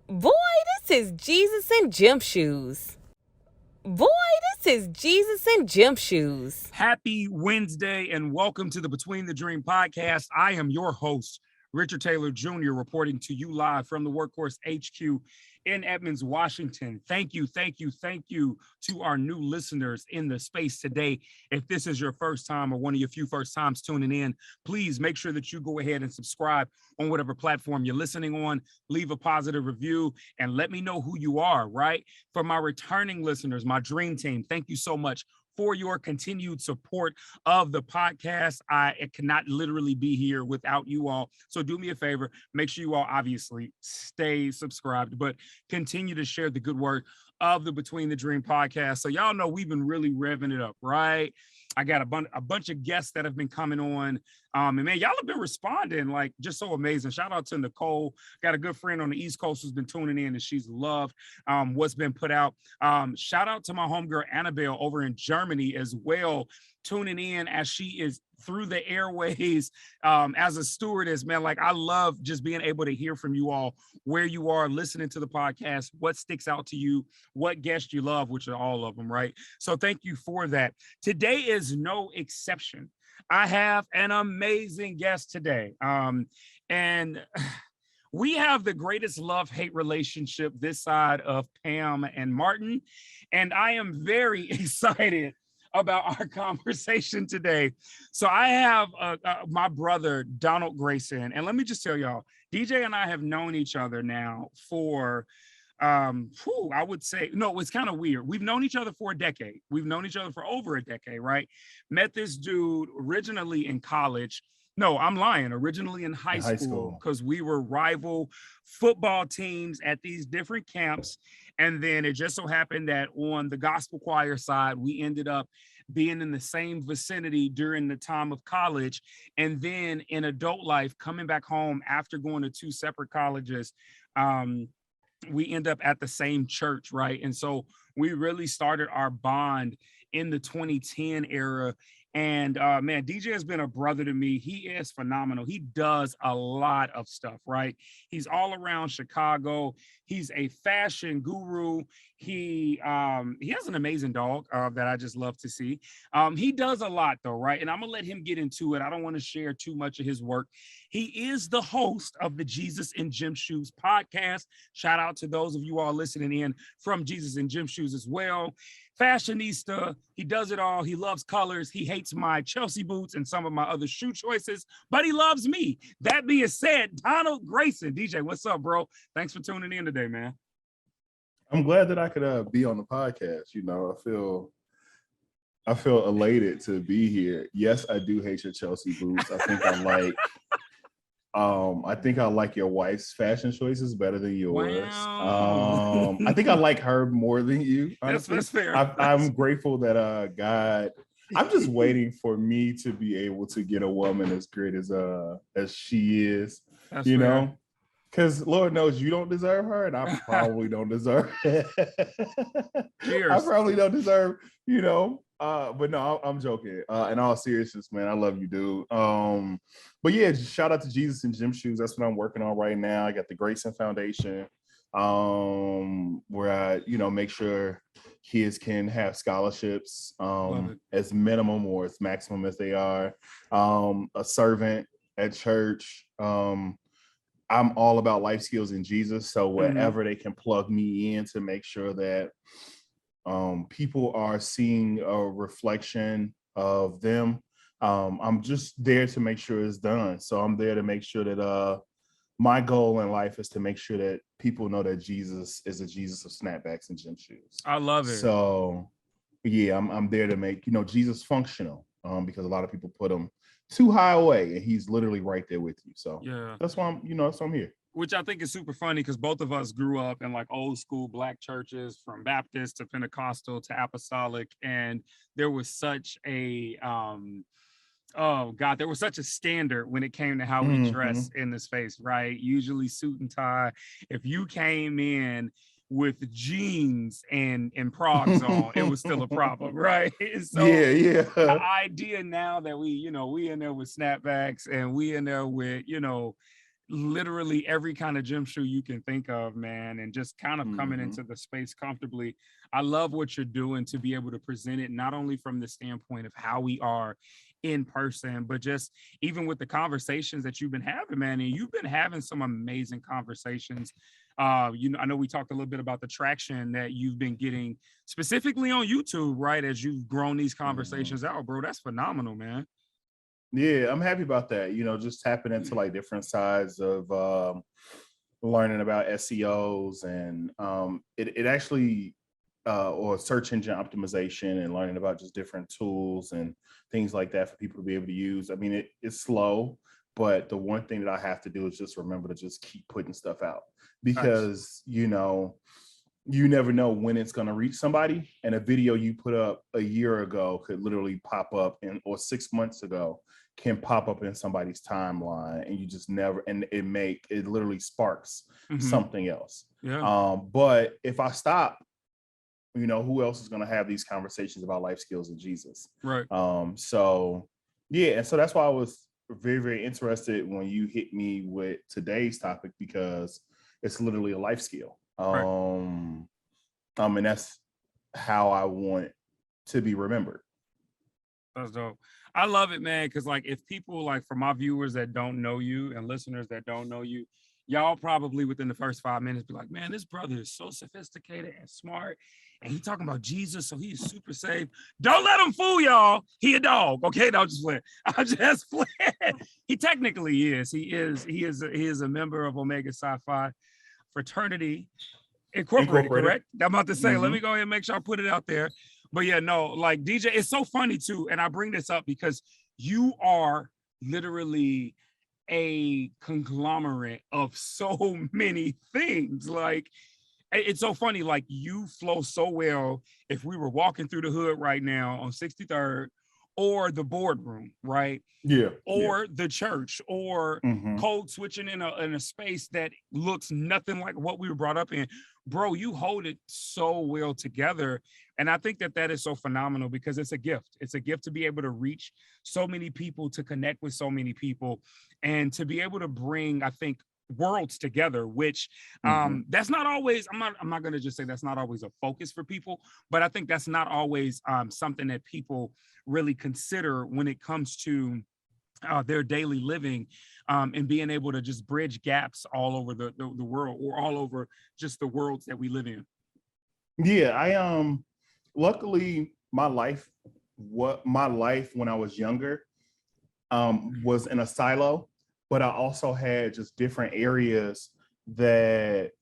Boy, this is Jesus in gym shoes. Boy, this is Jesus in gym shoes. Happy Wednesday and welcome to the Between the Dream podcast. I am your host, Richard Taylor Jr., reporting to you live from the Workhorse HQ in Edmonds, Washington. Thank you to our new listeners in the space today. If this is your first time or one of your few first times tuning in, please make sure that you go ahead and subscribe on whatever platform you're listening on, leave a positive review, and let me know who you are, right? For my returning listeners, my dream team, thank you so much for your continued support of the podcast. I cannot literally be here without you all. So do me a favor, make sure you all obviously stay subscribed, but continue to share the good word of the Between the Dream podcast. So y'all know we've been really revving it up, right? I got a bunch of guests that have been coming on. And man, y'all have been responding like just so amazing. Shout out to Nicole. Got a good friend on the East Coast who's been tuning in and she's loved what's been put out. Shout out to my homegirl Annabelle over in Germany as well, tuning in as she is through the airways as a stewardess, man. Like I love just being able to hear from you all where you are listening to the podcast, what sticks out to you, what guests you love, which are all of them, right? So thank you for that. Today is no exception. I have an amazing guest today. And we have the greatest love-hate relationship this side of Pam and Martin. And I am very excited about our conversation today. So I have my brother, Donald Grayson. And let me just tell y'all, DJ and I have known each other now for I would say, no, it's kind of weird. We've known each other for a decade. We've known each other for over a decade, right? Met this dude originally in college. No, I'm lying. Originally in high school, because we were rival football teams at these different camps. And then it just so happened that on the gospel choir side, we ended up being in the same vicinity during the time of college. And then in adult life, coming back home after going to two separate colleges, we end up at the same church, right? And so we really started our bond in the 2010 era. And man, DJ has been a brother to me. He is phenomenal. He does a lot of stuff, right? He's all around Chicago. He's a fashion guru. He has an amazing dog that I just love to see. He does a lot though, right? And I'm gonna let him get into it. I don't want to share too much of his work. He is the host of the Jesus in Gym Shoes podcast. Shout out to those of you all listening in from Jesus in Gym Shoes as well. Fashionista, he does it all. He loves colors. He hates my Chelsea boots and some of my other shoe choices, but he loves me. That being said, Donald Grayson. DJ, what's up, bro? Thanks for tuning in today, man. I'm glad that I could be on the podcast. You know, I feel elated to be here. Yes, I do hate your Chelsea boots. I think I like your wife's fashion choices better than yours. Wow. I think I like her more than you. That's fair. I'm grateful that God. I'm just waiting for me to be able to get a woman as great as she is. That's you fair. know, because Lord knows you don't deserve her, and I probably don't deserve it. Cheers. I probably don't deserve, but no, I'm joking. In all seriousness, man, I love you, dude. But yeah, just shout out to Jesus in Gym Shoes. That's what I'm working on right now. I got the Grayson Foundation, where I, make sure kids can have scholarships, as minimum or as maximum as they are. A servant at church. I'm all about life skills in Jesus. So wherever they can plug me in to make sure that people are seeing a reflection of them. I'm just there to make sure it's done. So I'm there to make sure that my goal in life is to make sure that people know that Jesus is a Jesus of snapbacks and gym shoes. I love it. So yeah, I'm there to make, Jesus functional, because a lot of people put him too high away and he's literally right there with you. So yeah, that's why I'm here. Which I think is super funny because both of us grew up in like old school Black churches, from Baptist to Pentecostal to Apostolic. And there was such a, there was such a standard when it came to how we dress in the space, right? Usually suit and tie. If you came in with jeans and progs on, it was still a problem, right? So yeah. The idea now that we in there with snapbacks and we in there with, literally every kind of gym shoe you can think of, man, and just kind of coming Mhm. into the space comfortably. I love what you're doing to be able to present it not only from the standpoint of how we are in person, but just even with the conversations that you've been having, man. And you've been having some amazing conversations. I know we talked a little bit about the traction that you've been getting specifically on YouTube, right? As you've grown these Mhm. conversations out, bro. That's phenomenal, man. Yeah, I'm happy about that. Just tapping into like different sides of learning about SEOs and it actually or search engine optimization and learning about just different tools and things like that for people to be able to use. I mean, it's slow, but the one thing that I have to do is just remember to just keep putting stuff out Facts. because you never know when it's going to reach somebody, and a video you put up a year ago could literally pop up or 6 months ago can pop up in somebody's timeline, and you just never, and it literally sparks Hmm. something else. Yeah. But if I stop, who else is going to have these conversations about life skills in Jesus? Right. So yeah, and so that's why I was very, very interested when you hit me with today's topic, because it's literally a life skill. Right. And that's how I want to be remembered. That's dope. I love it, man. Cause like if people like for my viewers that don't know you and listeners that don't know you, y'all probably within the first 5 minutes be like, man, this brother is so sophisticated and smart. And he talking about Jesus, so he's super safe. Don't let him fool y'all. He a dog. Okay, don't just play. I just play. He technically is. He is a member of Omega Psi Phi Fraternity Incorporated, Incorporated. correct? I'm about to say, let Mm-hmm. me go ahead and make sure I put it out there. But yeah, no, like DJ, it's so funny too. And I bring this up because you are literally a conglomerate of so many things. Like, it's so funny. Like, you flow so well. If we were walking through the hood right now on 63rd or the boardroom, right? Yeah. Yeah. Or the church or Mm-hmm. code switching in a space that looks nothing like what we were brought up in, bro, you hold it so well together. And I think that that is so phenomenal because it's a gift. It's a gift to be able to reach so many people, to connect with so many people, and to be able to bring, I think, worlds together, which Mm-hmm. that's not always, I'm not going to just say that's not always a focus for people, but I think that's not always something that people really consider when it comes to their daily living, and being able to just bridge gaps all over the world, or all over just the worlds that we live in. Yeah. Luckily my life when I was younger was in a silo, but I also had just different areas that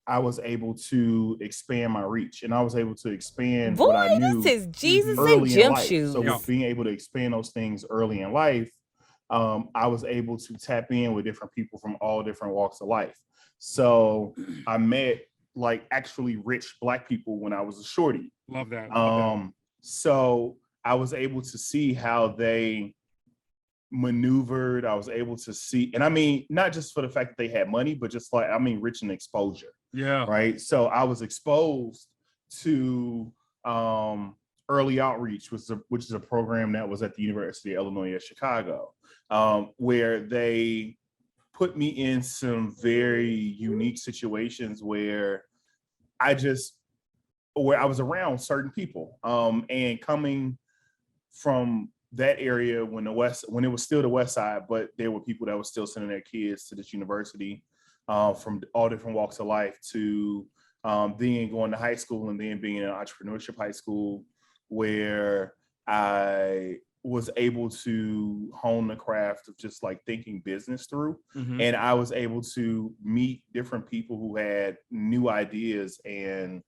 I was able to expand my reach, and I was able to expand Boy, what I this knew is Jesus Mhm. in early in gym life. So Yeah. with shoes. being able to expand those things early in life, I was able to tap in with different people from all different walks of life. So I met like actually rich Black people when I was a shorty. Love that. Love that. So I was able to see how they maneuvered. I was able to see, and I mean, not just for the fact that they had money, but just like, I mean, rich in exposure, Yeah. right? So I was exposed to early outreach, which is a program that was at the University of Illinois at Chicago, where they put me in some very unique situations I just where I was around certain people, and coming from that area when it was still the West Side, but there were people that were still sending their kids to this university, from all different walks of life, to then going to high school and then being in an entrepreneurship high school where I was able to hone the craft of just like thinking business through. Mm-hmm. And I was able to meet different people who had new ideas and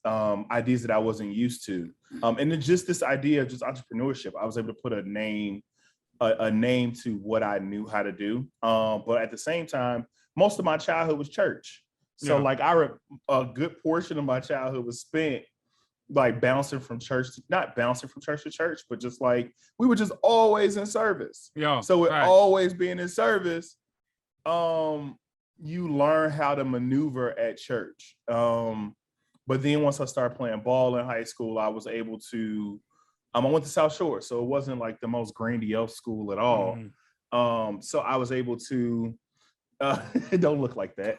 ideas that I wasn't used to. And then just this idea of just entrepreneurship, I was able to put a name to what I knew how to do. But at the same time, most of my childhood was church. So Yeah. like a good portion of my childhood was spent like not bouncing from church to church, but just like we were just always in service. Yeah. So with Facts. always being in service, you learn how to maneuver at church. But then once I started playing ball in high school, I was able to, I went to South Shore, so it wasn't like the most grandiose school at all. Mhm. So I was able to It don't look like that.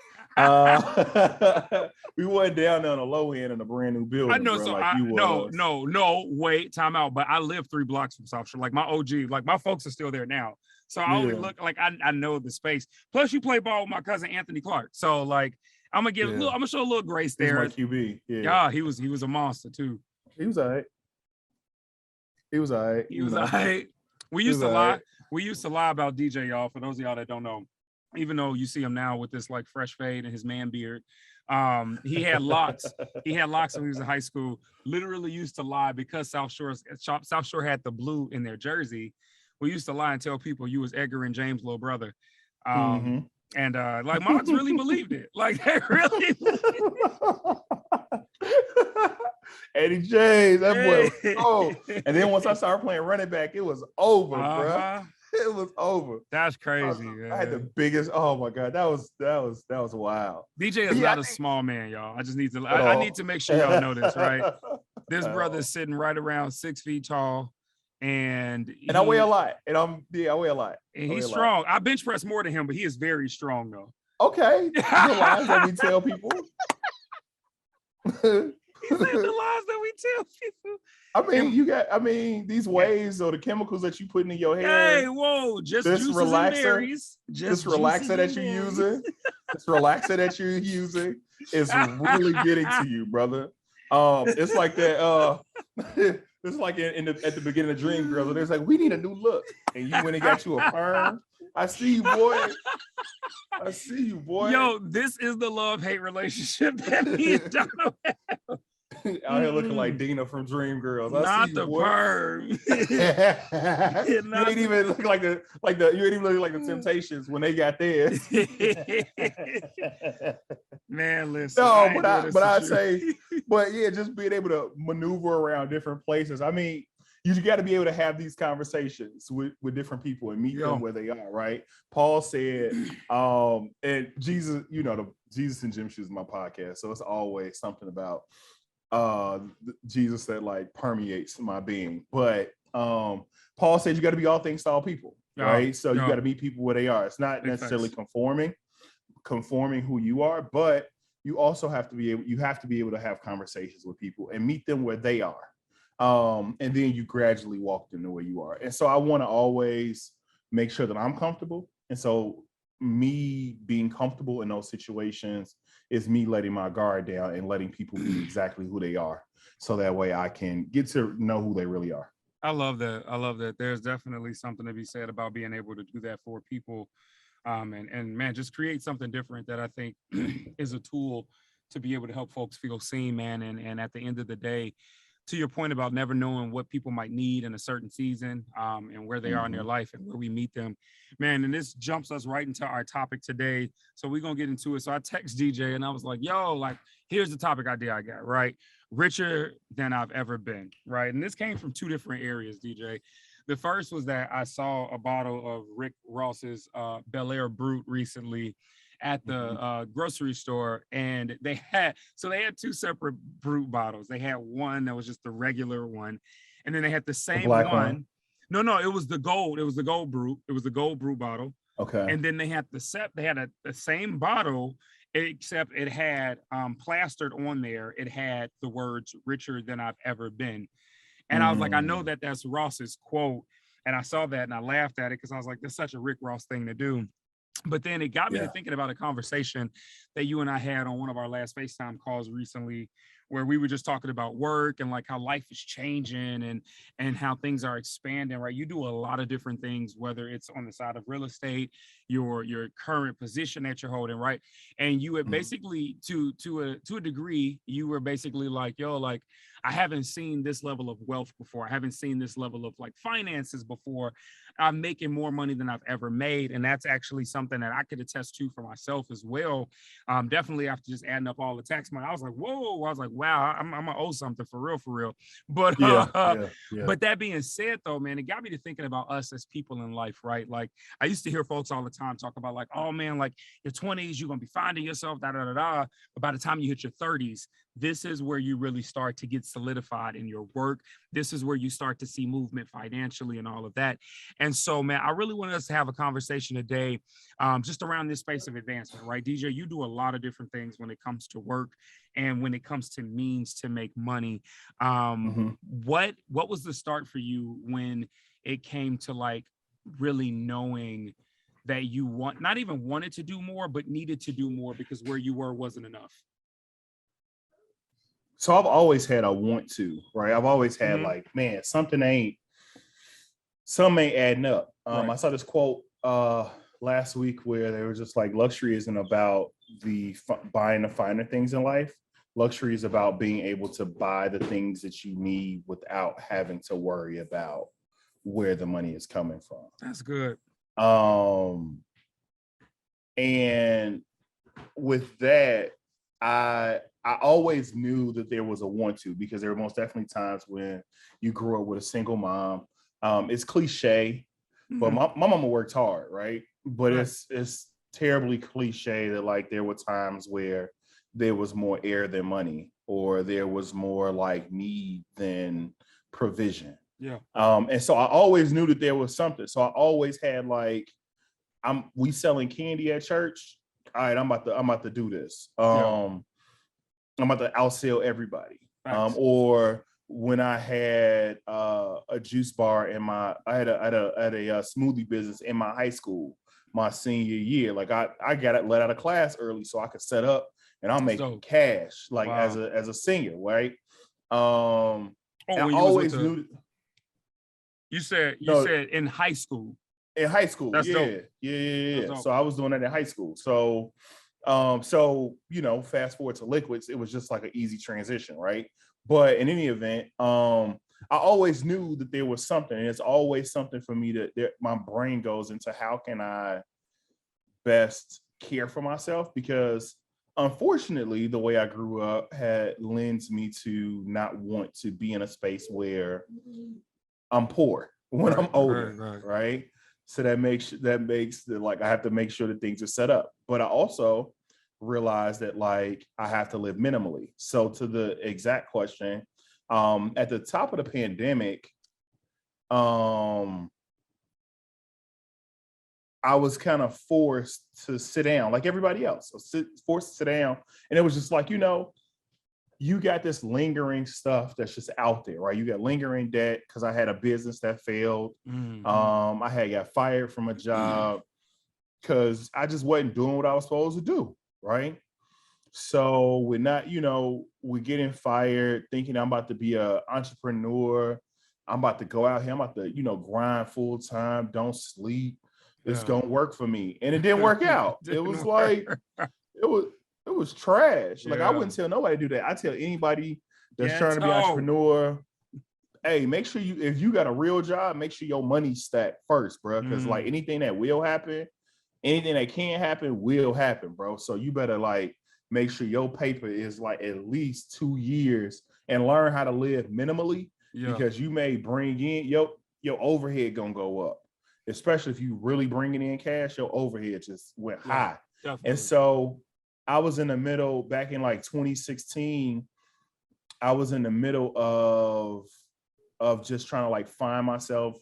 We went down there on the low end in a brand new building. I know, bro, so like you was. no, wait, time out. But I live 3 blocks from South Shore. Like my OG, like my folks are still there now. So I only look like I know the space. Plus, you play ball with my cousin Anthony Clark. So like I'm gonna show a little grace there. He's my QB. Yeah, he was a monster too. He was all right. He was all right. He was all right. We used to lie. We used to lie about DJ, y'all. For those of y'all that don't know, even though you see him now with this like fresh fade and his man beard, he had locks. He had locks when he was in high school. Literally used to lie because South Shore had the blue in their jersey. We used to lie and tell people you was Edgar and James' little brother. And like Mox really believed it. Like they really Eddie James, that boy. Oh, and then once I started playing running back, it was over, bro. It was over. That's crazy. I had the biggest. Oh my god, that was wild. DJ is not a small man, y'all. I just need to. I need to make sure y'all know this, right? This brother is sitting right around 6 feet tall, and I weigh a lot, and I weigh a lot. And he's strong. I bench press more than him, but he is very strong, though. Okay, the lies that we tell people. He said the lies that we tell people. I mean, these waves or the chemicals that you putting in your hair. Hey, whoa, just juices and berries. Just relaxer that you're using. This relaxer that you're using is really getting to you, brother. It's like that. It's like at the beginning of Dream Girls, where there's like, we need a new look, and you went and got you a perm. I see you, boy. I see you, boy. Yo, this is the love-hate relationship that me and Dono have. Out here looking like Dina from Dream Girls. Not the perm. You ain't even look like the you ain't even look like the Temptations when they got theirs. Man, listen. No, but yeah, just being able to maneuver around different places. I mean, you got to be able to have these conversations with different people and meet them where they are, right? Paul said, and Jesus, the Jesus and Gym Shoes is my podcast, so it's always something about Jesus that like permeates my being. But Paul said you got to be all things to all people, right? So you got to meet people where they are. It's not necessarily conforming who you are, but you also have to be able to have conversations with people and meet them where they are. And then you gradually walk them the way you are. And so I want to always make sure that I'm comfortable. And so me being comfortable in those situations is me letting my guard down and letting people be exactly who they are. So that way I can get to know who they really are. I love that. There's definitely something to be said about being able to do that for people. And man, just create something different that I think is a tool to be able to help folks feel seen, man. And at the end of the day, to your point about never knowing what people might need in a certain season, and where they are in their life and where we meet them, man. And this jumps us right into our topic today. So we're going to get into it. So I text DJ and I was like, yo, like, here's the topic idea I got, right? Richer than I've ever been, right? And this came from 2 different areas, DJ. The first was that I saw a bottle of Rick Ross's Bel Air Brut recently at the grocery store, and they had 2 separate Brut bottles. They had one that was just the regular one, and then they had the same one. No, it was the gold. It was the gold Brut. It was the gold Brut bottle. Okay. And then they had the same bottle, except it had plastered on there. It had the words "richer than I've ever been." And I was like, I know that that's Ross's quote. And I saw that and I laughed at it because I was like, that's such a Rick Ross thing to do. But then it got me to thinking about a conversation that you and I had on one of our last FaceTime calls recently, where we were just talking about work and like how life is changing and how things are expanding, right? You do a lot of different things, whether it's on the side of real estate, your current position that you're holding, right? And you had basically, to a degree, you were basically like, yo, like, I haven't seen this level of wealth before. I haven't seen this level of like finances before. I'm making more money than I've ever made. And that's actually something that I could attest to for myself as well. Definitely after just adding up all the tax money, I was like, whoa, wow, I'm gonna owe something for real. But Yeah. but that being said, though, man, it got me to thinking about us as people in life, right? Like I used to hear folks all the time talk about like, oh man, like your 20s, you're gonna be finding yourself, da da da da. But by the time you hit your 30s, this is where you really start to get solidified in your work. This is where you start to see movement financially and all of that. And so, man, I really wanted us to have a conversation today, just around this space of advancement, right? DJ, you do a lot of different things when it comes to work and when it comes to means to make money. Mm-hmm. What was the start for you when it came to like really knowing that you not even wanted to do more, but needed to do more because where you were wasn't enough? So I've always had a want to, right? I've always had like, man, something ain't adding up. Right. I saw this quote last week where they were just like, luxury isn't about buying the finer things in life. Luxury is about being able to buy the things that you need without having to worry about where the money is coming from. That's good. And with that, I always knew that there was a want to, because there were most definitely times when you grew up with a single mom. It's cliche, but my mama worked hard, right? But Right. It's terribly cliche that like there were times where there was more air than money, or there was more like need than provision. Yeah. And so I always knew that there was something. So I always had like, we selling candy at church. All right, I'm about to do this. I'm about to outsell everybody. Or when I had a juice bar I had a smoothie business in my high school, my senior year. Like I got it let out of class early so I could set up, and I'm making cash like as a senior, right? I always knew. You said in high school. In high school, That's dope. Yeah. So I was doing that in high school. So fast forward to liquids, it was just like an easy transition, right? But in any event, I always knew that there was something, and it's always something for me that my brain goes into how can I best care for myself, because unfortunately, the way I grew up lends me to not want to be in a space where I'm poor when I'm older, right? So that makes like I have to make sure that things are set up. But I also realize that like I have to live minimally. So to the exact question, at the top of the pandemic, I was kind of forced to sit down like everybody else. Forced to sit down. And it was just like, you got this lingering stuff that's just out there, right? You got lingering debt because I had a business that failed. I had got fired from a job because I just wasn't doing what I was supposed to do, right? So we're getting fired, thinking I'm about to be an entrepreneur. I'm about to go out here. I'm about to, grind full time, don't sleep. It's gonna work for me. And it didn't work out. It was trash. Like I wouldn't tell nobody to do that. I tell anybody that's trying to be an entrepreneur, hey, make sure if you got a real job, make sure your money's stacked first, bro. Because like anything that will happen, anything that can happen will happen, bro. So you better like make sure your paper is like at least 2 years and learn how to live minimally, because you may bring in your overhead gonna go up, especially if you really bringing in cash. Your overhead just went high, definitely. And so I was in the middle back in like 2016. I was in the middle of just trying to like find myself,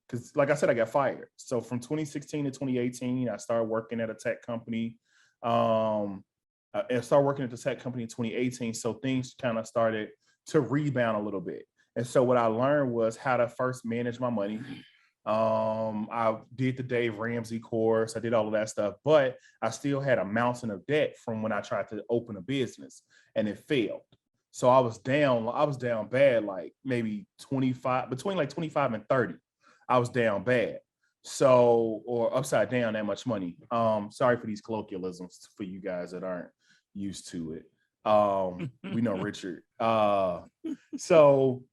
because like I said, I got fired. So from 2016 to 2018, I started working at a tech company. And started working at the tech company in 2018. So things kind of started to rebound a little bit. And so what I learned was how to first manage my money. I did the Dave Ramsey course. I did all of that stuff, but I still had a mountain of debt from when I tried to open a business and it failed. So I was down bad, like maybe 25, between like 25 and 30. I was down bad. So, or upside down that much money. Sorry for these colloquialisms for you guys that aren't used to it. We know Richard. So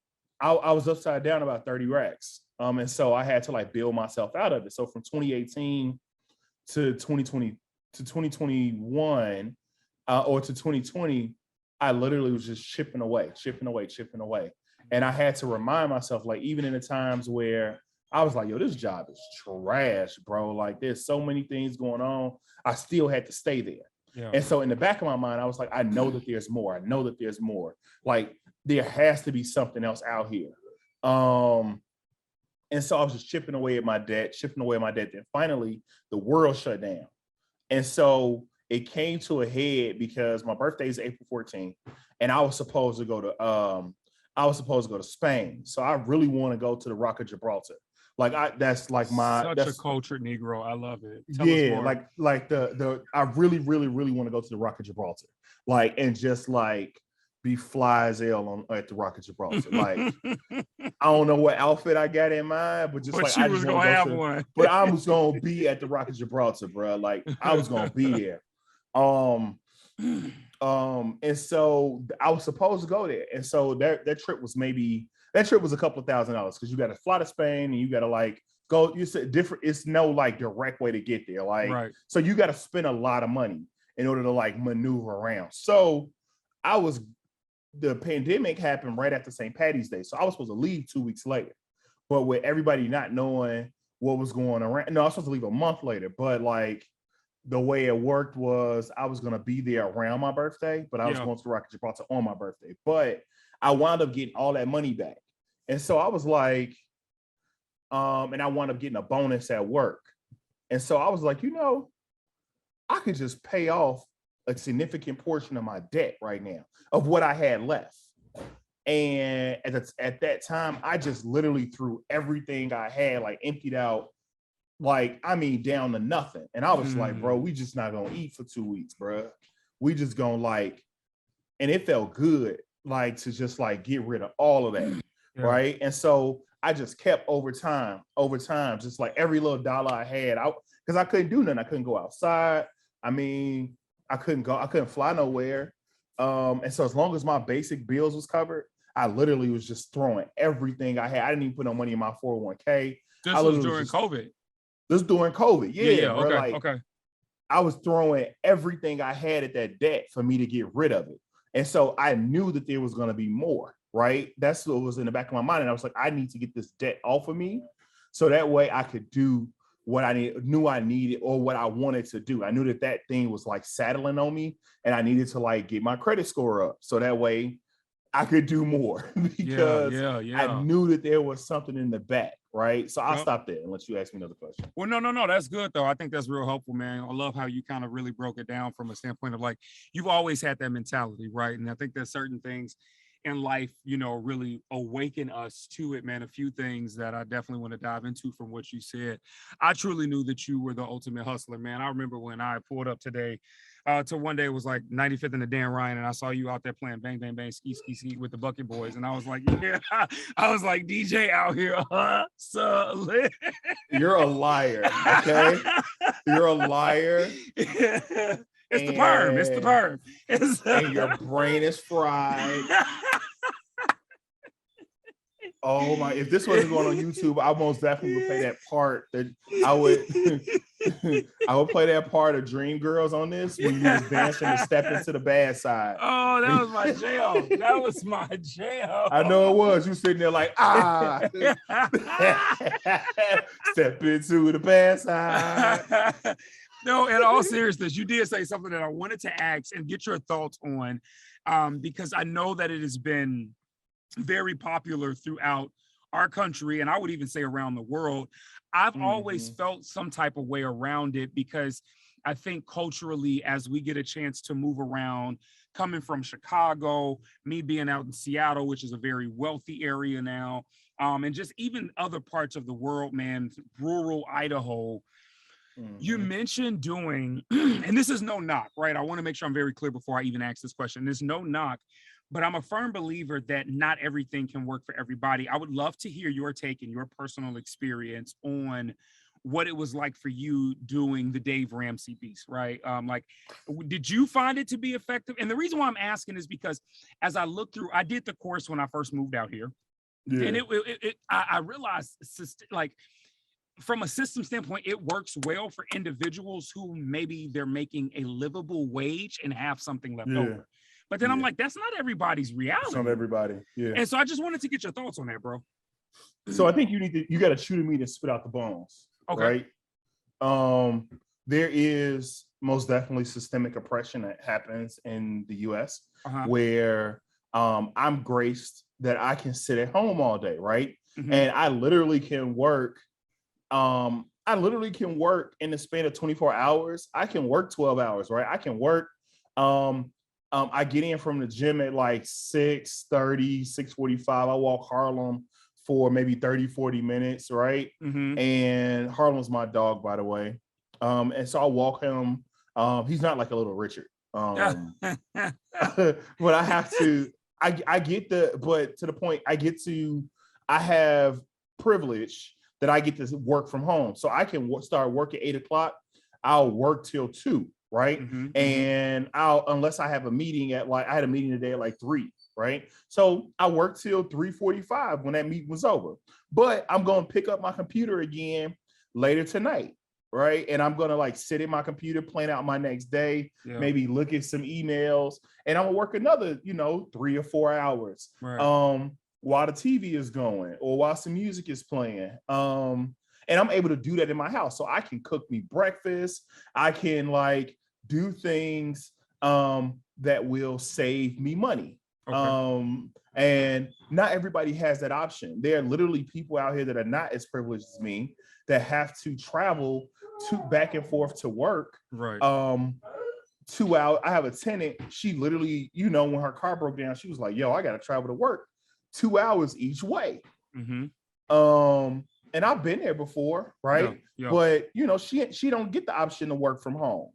I was upside down about 30 racks. And so I had to like build myself out of it. So from 2018 to 2020 to 2021 or to 2020, I literally was just chipping away. And I had to remind myself, like, even in the times where I was like, yo, this job is trash, bro. Like, there's so many things going on. I still had to stay there. Yeah. And so in the back of my mind, I was like, I know that there's more. I know that there's more. Like, there has to be something else out here. And so I was just chipping away at my debt. Then finally, the world shut down. And so it came to a head because my birthday is April 14th, and I was supposed to go to Spain. So I really want to go to the Rock of Gibraltar. Like that's like such a cultured Negro. I love it. Tell us more. like the I really want to go to the Rock of Gibraltar. Like, and just like be fly as hell at the Rock of Gibraltar. Like, I don't know what outfit I got in mind, but I was gonna have one. But I was gonna be at the Rock of Gibraltar, bro. Like, I was gonna be there. And so I was supposed to go there, and so that trip was a couple of $1,000 because you got to fly to Spain and you got to like go. You said different. It's no like direct way to get there. Like, right. So you got to spend a lot of money in order to like maneuver around. So the pandemic happened right after St. Patty's Day, so I was supposed to leave 2 weeks later, but with everybody not knowing what was going around, no, I was supposed to leave a month later, but like the way it worked was I was going to be there around my birthday, but I was going to the Rock of Gibraltar on my birthday, but I wound up getting all that money back. And so I was like, and I wound up getting a bonus at work. And so I was like, I could just pay off a significant portion of my debt right now of what I had left. And at that time, I just literally threw everything I had, like emptied out, like, I mean, down to nothing. And I was like, bro, we just not going to eat for 2 weeks, bro. We just going to like, and it felt good, like to just like get rid of all of that. Yeah. Right. And so I just kept over time, just like every little dollar I had out, because I couldn't do nothing. I couldn't go outside. I mean, I couldn't fly nowhere. And so as long as my basic bills was covered, I literally was just throwing everything I had. I didn't even put no money in my 401k. This was during COVID. This during COVID. Yeah. Okay. Like, okay. I was throwing everything I had at that debt for me to get rid of it. And so I knew that there was going to be more, right? That's what was in the back of my mind. And I was like, I need to get this debt off of me so that way I could do what I knew I needed or what I wanted to do. I knew that thing was like saddling on me and I needed to like get my credit score up so that way I could do more because I knew that there was something in the back, right? So I'll stop there and let you ask me another question. Well, no, that's good though. I think that's real helpful, man. I love how you kind of really broke it down from a standpoint of like, you've always had that mentality, right? And I think there's certain things in life, really awaken us to it, man. A few things that I definitely want to dive into from what you said. I truly knew that you were the ultimate hustler, man. I remember when I pulled up today to one day, it was like 95th and the Dan Ryan, and I saw you out there playing bang, bang, bang, ski, ski, ski with the Bucket Boys. And I was like, I was like, DJ out here, hustling. You're a liar, okay? You're a liar. It's the perm. And your brain is fried. Oh my, if this wasn't going on YouTube, I most definitely would play that part that I would play that part of Dreamgirls on this when you was dancing and step into the bad side. Oh, that was my jam. That was my jam. I know it was. You sitting there like, step into the bad side. No, in all seriousness, you did say something that I wanted to ask and get your thoughts on, because I know that it has been very popular throughout our country, and I would even say around the world. I've always felt some type of way around it because I think culturally, as we get a chance to move around, coming from Chicago, me being out in Seattle, which is a very wealthy area now, and just even other parts of the world, man, rural Idaho. You mentioned doing, and this is no knock, right? I want to make sure I'm very clear before I even ask this question. There's no knock, but I'm a firm believer that not everything can work for everybody. I would love to hear your take and your personal experience on what it was like for you doing the Dave Ramsey piece, right? Like, did you find it to be effective? And the reason why I'm asking is because as I look through, I did the course when I first moved out here, and I realized like, from a system standpoint, it works well for individuals who maybe they're making a livable wage and have something left over. But then I'm Yeah. like, that's not everybody's It's reality. not everybody. Yeah. And so I just wanted to get your thoughts on that, bro. So I think you got to chew the meat and spit out the bones. Okay. Right. There is most definitely systemic oppression that happens in the US where I'm graced that I can sit at home all day, right? And I literally can work. I literally can work in the span of 24 hours. I can work 12 hours, right? I can work. I get in from the gym at like 6:30, 6:45. I walk Harlem for maybe 30, 40 minutes, right? And Harlem's my dog, by the way. And so I walk him. He's not like a little Richard. But I have to, I get but to the point, I have privilege that I get to work from home. So I can start work at 8 o'clock. I'll work till 2, right? And unless I have a meeting I had a meeting today at like 3, right? So I worked till 3:45 when that meeting was over. But I'm going to pick up my computer again later tonight, right? And I'm going to like sit at my computer, plan out my next day, maybe look at some emails, and I'm going to work another, 3 or 4 hours. Right. While the TV is going or while some music is playing. And I'm able to do that in my house. So I can cook me breakfast. I can like do things that will save me money. Okay. And not everybody has that option. There are literally people out here that are not as privileged as me that have to travel back and forth to work. Right. 2 hours. I have a tenant. She literally, when her car broke down, she was like, yo, I got to travel to work 2 hours each way. And I've been there before, right? But she don't get the option to work from home.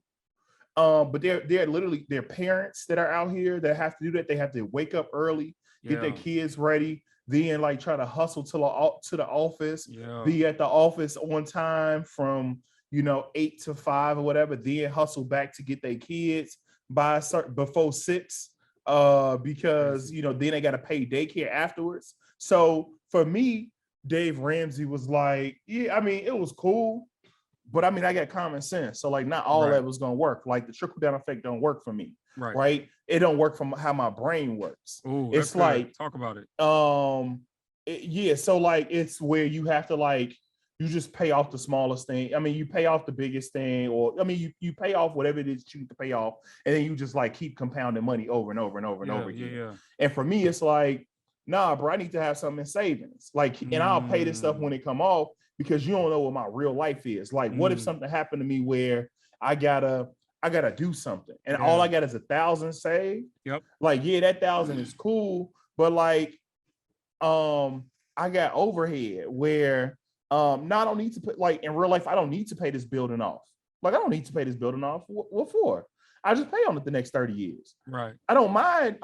But they're literally their parents that are out here that have to do that. They have to wake up early, get their kids ready, then like try to hustle to the office, be at the office on time from 8 to 5 or whatever, then hustle back to get their kids before 6. Because then they got to pay daycare afterwards. So for me, Dave Ramsey was like, yeah, I mean, it was cool, but I mean, I got common sense. So like, not all that was gonna work. Like the trickle down effect don't work for me, right? It don't work from how my brain works. Ooh, it's like talk about it. So like it's where you have to like you just pay off the smallest thing. I mean, you pay off the biggest thing, or I mean, you pay off whatever it is you need to pay off, and then you just like keep compounding money over and over and over and over again. And for me, it's like, nah, bro, I need to have something in savings. Like, and I'll pay this stuff when it come off because you don't know what my real life is. Like, what if something happened to me where I gotta do something, and all I got is 1,000 saved? Like, yeah, that 1,000 is cool, but like, I got overhead where now I don't need to put, like, in real life, I don't need to pay this building off. Like, I don't need to pay this building off. What for? I just pay on it the next 30 years. Right. I don't mind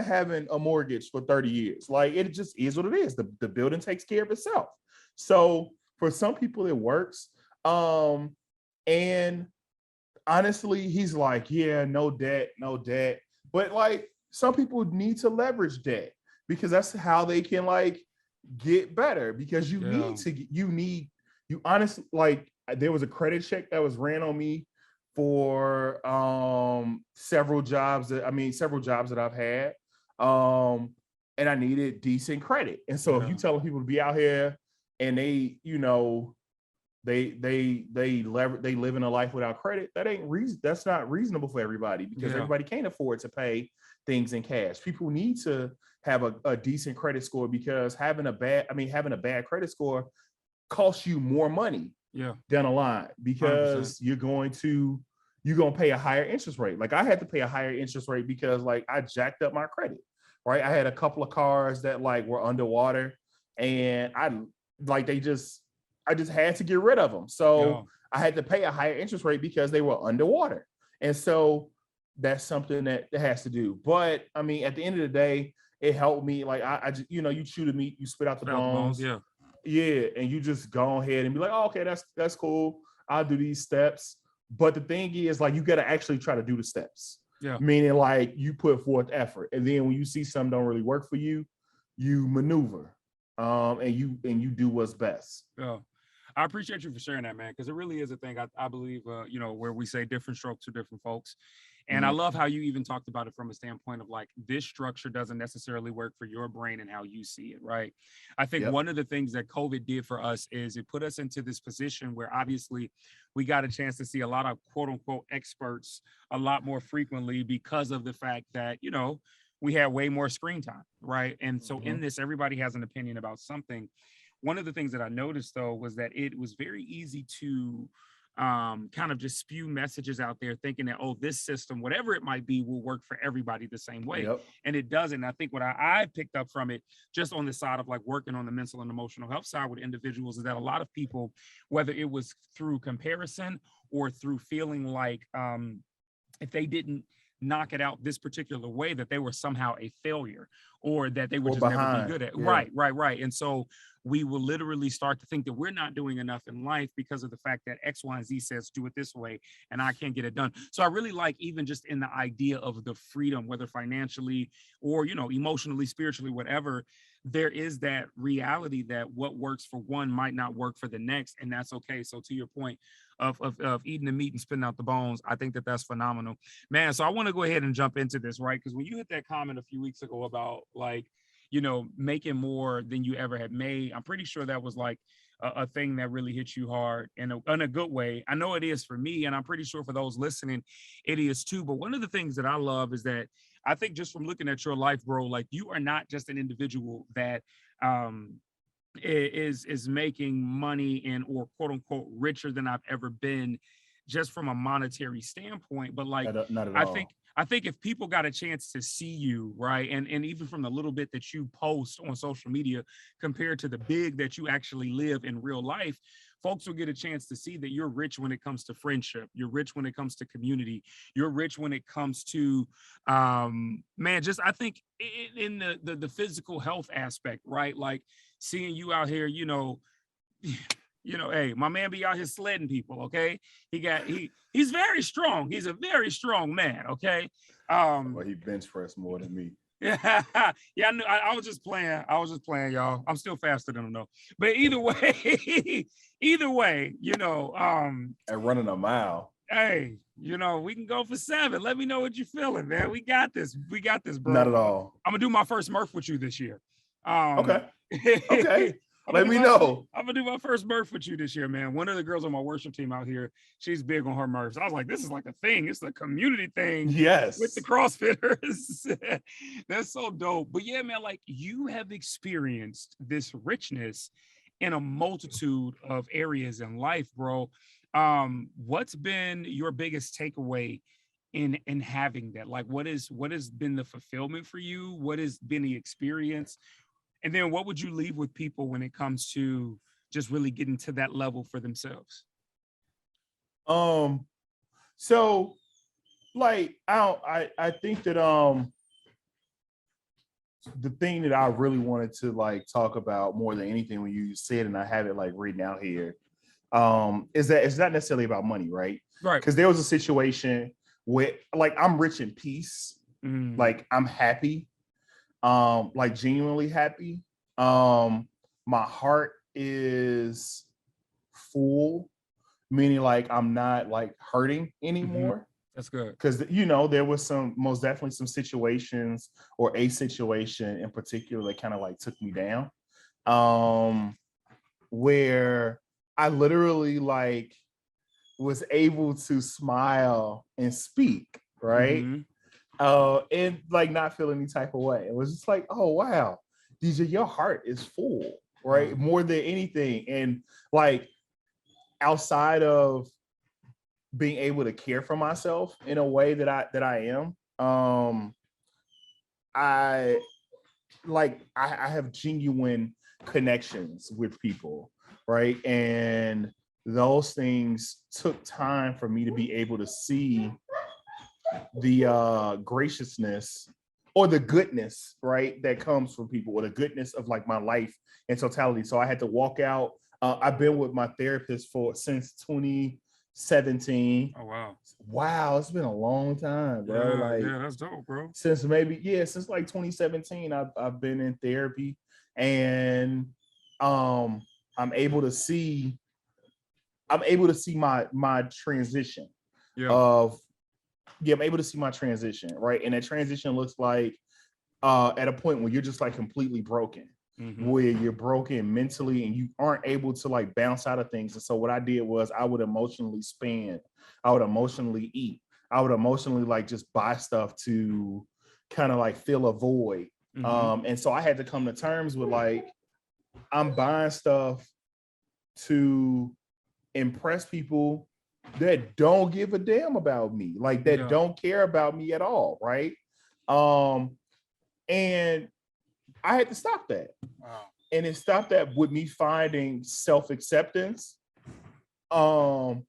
having a mortgage for 30 years. Like, it just is what it is. The building takes care of itself. So for some people it works. And honestly, he's like, yeah, no debt. But like, some people need to leverage debt because that's how they can like get better, because you honestly, like, there was a credit check that was ran on me for several jobs that I've had, and I needed decent credit. And so if you telling people to be out here and they live in a life without credit, that's not reasonable for everybody, because everybody can't afford to pay things in cash. People need to have a decent credit score, because having a bad credit score costs you more money down the line, because 100%. You're going to pay a higher interest rate. Like, I had to pay a higher interest rate because like I jacked up my credit, right? I had a couple of cars that like were underwater, and I just had to get rid of them. So I had to pay a higher interest rate because they were underwater. And so that's something that has to do. But I mean, at the end of the day, it helped me. Like, I just, you chew the meat, you spit out the bones. Yeah. And you just go ahead and be like, oh, okay, that's cool. I'll do these steps. But the thing is, like, you got to actually try to do the steps. Meaning, like, you put forth effort. And then when you see something don't really work for you, you maneuver. And you do what's best. I appreciate you for sharing that, man, because it really is a thing. I believe, where we say different strokes to different folks. And I love how you even talked about it from a standpoint of like, this structure doesn't necessarily work for your brain and how you see it, right? I think one of the things that COVID did for us is it put us into this position where obviously we got a chance to see a lot of quote unquote experts a lot more frequently because of the fact that, you know, we had way more screen time, right? And so in this, everybody has an opinion about something. One of the things that I noticed though was that it was very easy to kind of just spew messages out there thinking that, oh, this system, whatever it might be, will work for everybody the same way. And it doesn't. I think what I picked up from it, just on the side of like working on the mental and emotional health side with individuals, is that a lot of people, whether it was through comparison or through feeling like if they didn't knock it out this particular way, that they were somehow a failure or that they would just never be good at. Right. And so we will literally start to think that we're not doing enough in life because of the fact that X, Y, and Z says do it this way and I can't get it done. So I really like even just in the idea of the freedom, whether financially or, you know, emotionally, spiritually, whatever, there is that reality that what works for one might not work for the next, and that's okay. So to your point of eating the meat and spitting out the bones, I think that that's phenomenal, man. So I want to go ahead and jump into this, right? Because when you hit that comment a few weeks ago about like, you know, making more than you ever had made, I'm pretty sure that was like a thing that really hit you hard in a good way. I know it is for me, and I'm pretty sure for those listening, it is too. But one of the things that I love is that I think just from looking at your life, bro, like you are not just an individual that is making and or quote unquote richer than I've ever been just from a monetary standpoint, but like not at all. I think if people got a chance to see you, right, and even from the little bit that you post on social media compared to the big that you actually live in real life, folks will get a chance to see that you're rich when it comes to friendship, you're rich when it comes to community, you're rich when it comes to man, just I think in the physical health aspect, right? Like seeing you out here, you know, hey, my man be out here sledding people, okay? He's very strong. He's a very strong man, okay? Well, he bench press more than me. Yeah, I knew. I was just playing. Y'all. I'm still faster than him though. But either way, you know, and running a mile. Hey, you know, we can go for 7. Let me know what you're feeling, man. We got this, bro. Not at all. I'm gonna do my first Murph with you this year. Okay. Let me know. I'm gonna do my first Murph with you this year, man. One of the girls on my worship team out here, she's big on her Murphs. I was like, this is like a thing. It's a community thing. Yes. With the CrossFitters. That's so dope. But yeah, man, like you have experienced this richness in a multitude of areas in life, bro. What's been your biggest takeaway in having that? Like what has been the fulfillment for you? What has been the experience? And then what would you leave with people when it comes to just really getting to that level for themselves? So like I think that the thing that I really wanted to like talk about more than anything when you said, and I have it like written out here, is that it's not necessarily about money, right? Right. Because there was a situation where like I'm rich in peace, like I'm happy, like genuinely happy. My heart is full, meaning like I'm not like hurting anymore. That's good. Because you know there was most definitely some situations or a situation in particular that kind of like took me down, where I literally like was able to smile and speak, right? And like not feel any type of way. It was just like, oh wow, DJ, your heart is full, right? More than anything. And like outside of being able to care for myself in a way that I am, I have genuine connections with people, right? And those things took time for me to be able to see the graciousness or the goodness, right, that comes from people, or the goodness of like my life in totality. So I had to walk out. I've been with my therapist since 2017. Oh wow. Wow, it's been a long time, bro. Yeah, that's dope, bro. Since like 2017, I've been in therapy, and I'm able to see my transition of yeah, I'm able to see my transition, right? And that transition looks like at a point where you're just like completely broken, where you're broken mentally and you aren't able to like bounce out of things. And so what I did was I would emotionally spend, I would emotionally eat, I would emotionally like just buy stuff to kind of like fill a void. And so I had to come to terms with like, I'm buying stuff to impress people that don't give a damn about me, like that don't care about me at all, right? And I had to stop that. Wow. And it stopped that with me finding self-acceptance. And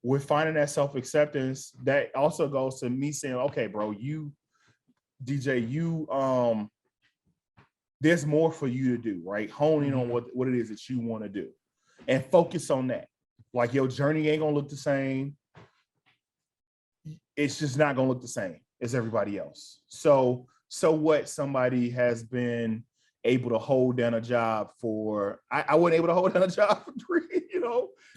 with finding that self-acceptance, that also goes to me saying, okay, bro, you, DJ, you, there's more for you to do, right? Hone in on what it is that you want to do and focus on that. Like your journey ain't gonna look the same. It's just not gonna look the same as everybody else. So what somebody has been able to hold down a job for, I wasn't able to hold down a job for 3,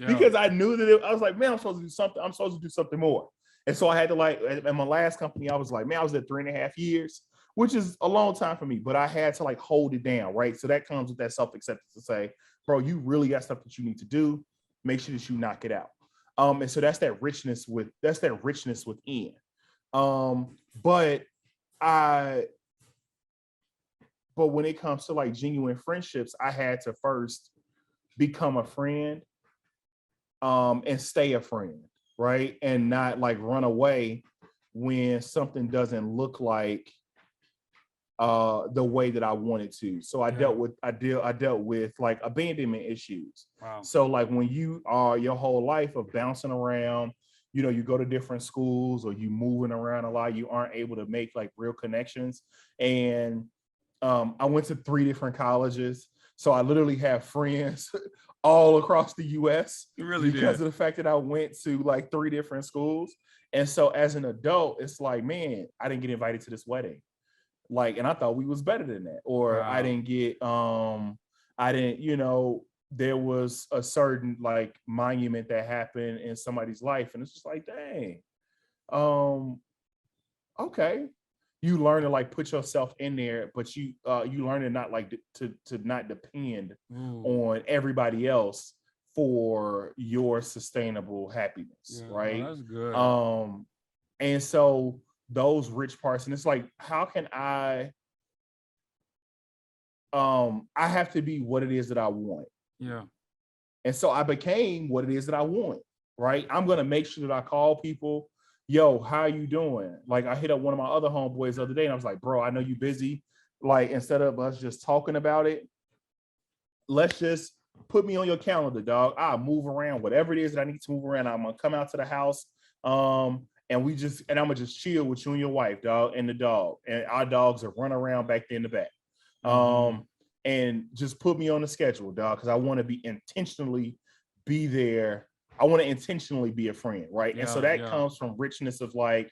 because I knew that I was like, man, I'm supposed to do something. I'm supposed to do something more. And so I had to like, at my last company, I was like, man, I was there 3.5 years, which is a long time for me, but I had to like hold it down, right? So that comes with that self-acceptance to say, bro, you really got stuff that you need to do. Make sure that you knock it out. And so that's that richness within. But when it comes to like genuine friendships, I had to first become a friend, and stay a friend, right? And not like run away when something doesn't look like the way that I wanted to. So I dealt with like abandonment issues. Wow. So like when you are your whole life of bouncing around, you go to different schools or you moving around a lot, you aren't able to make like real connections. And I went to 3 different colleges. So I literally have friends all across the US because of the fact that I went to like 3 different schools. And so as an adult, it's like, man, I didn't get invited to this wedding. Like, and I thought we was better than that. Or I didn't get, there was a certain like monument that happened in somebody's life. And it's just like, dang, okay. You learn to like put yourself in there, but you learn to not like to not depend on everybody else for your sustainable happiness, right? That's good. And so those rich parts, and it's like, how can I have to be what it is that I want. Yeah. And so I became what it is that I want, right? I'm gonna make sure that I call people. Yo, how you doing? Like I hit up one of my other homeboys the other day and I was like, bro, I know you busy. Like instead of us just talking about it, let's just put me on your calendar, dog. I'll move around, whatever it is that I need to move around. I'm gonna come out to the house. And I'm gonna just chill with you and your wife, dog, and the dog. And our dogs are running around back there in the back. And just put me on the schedule, dog, because I want to be intentionally be there. I want to intentionally be a friend, right? And so that comes from richness of like,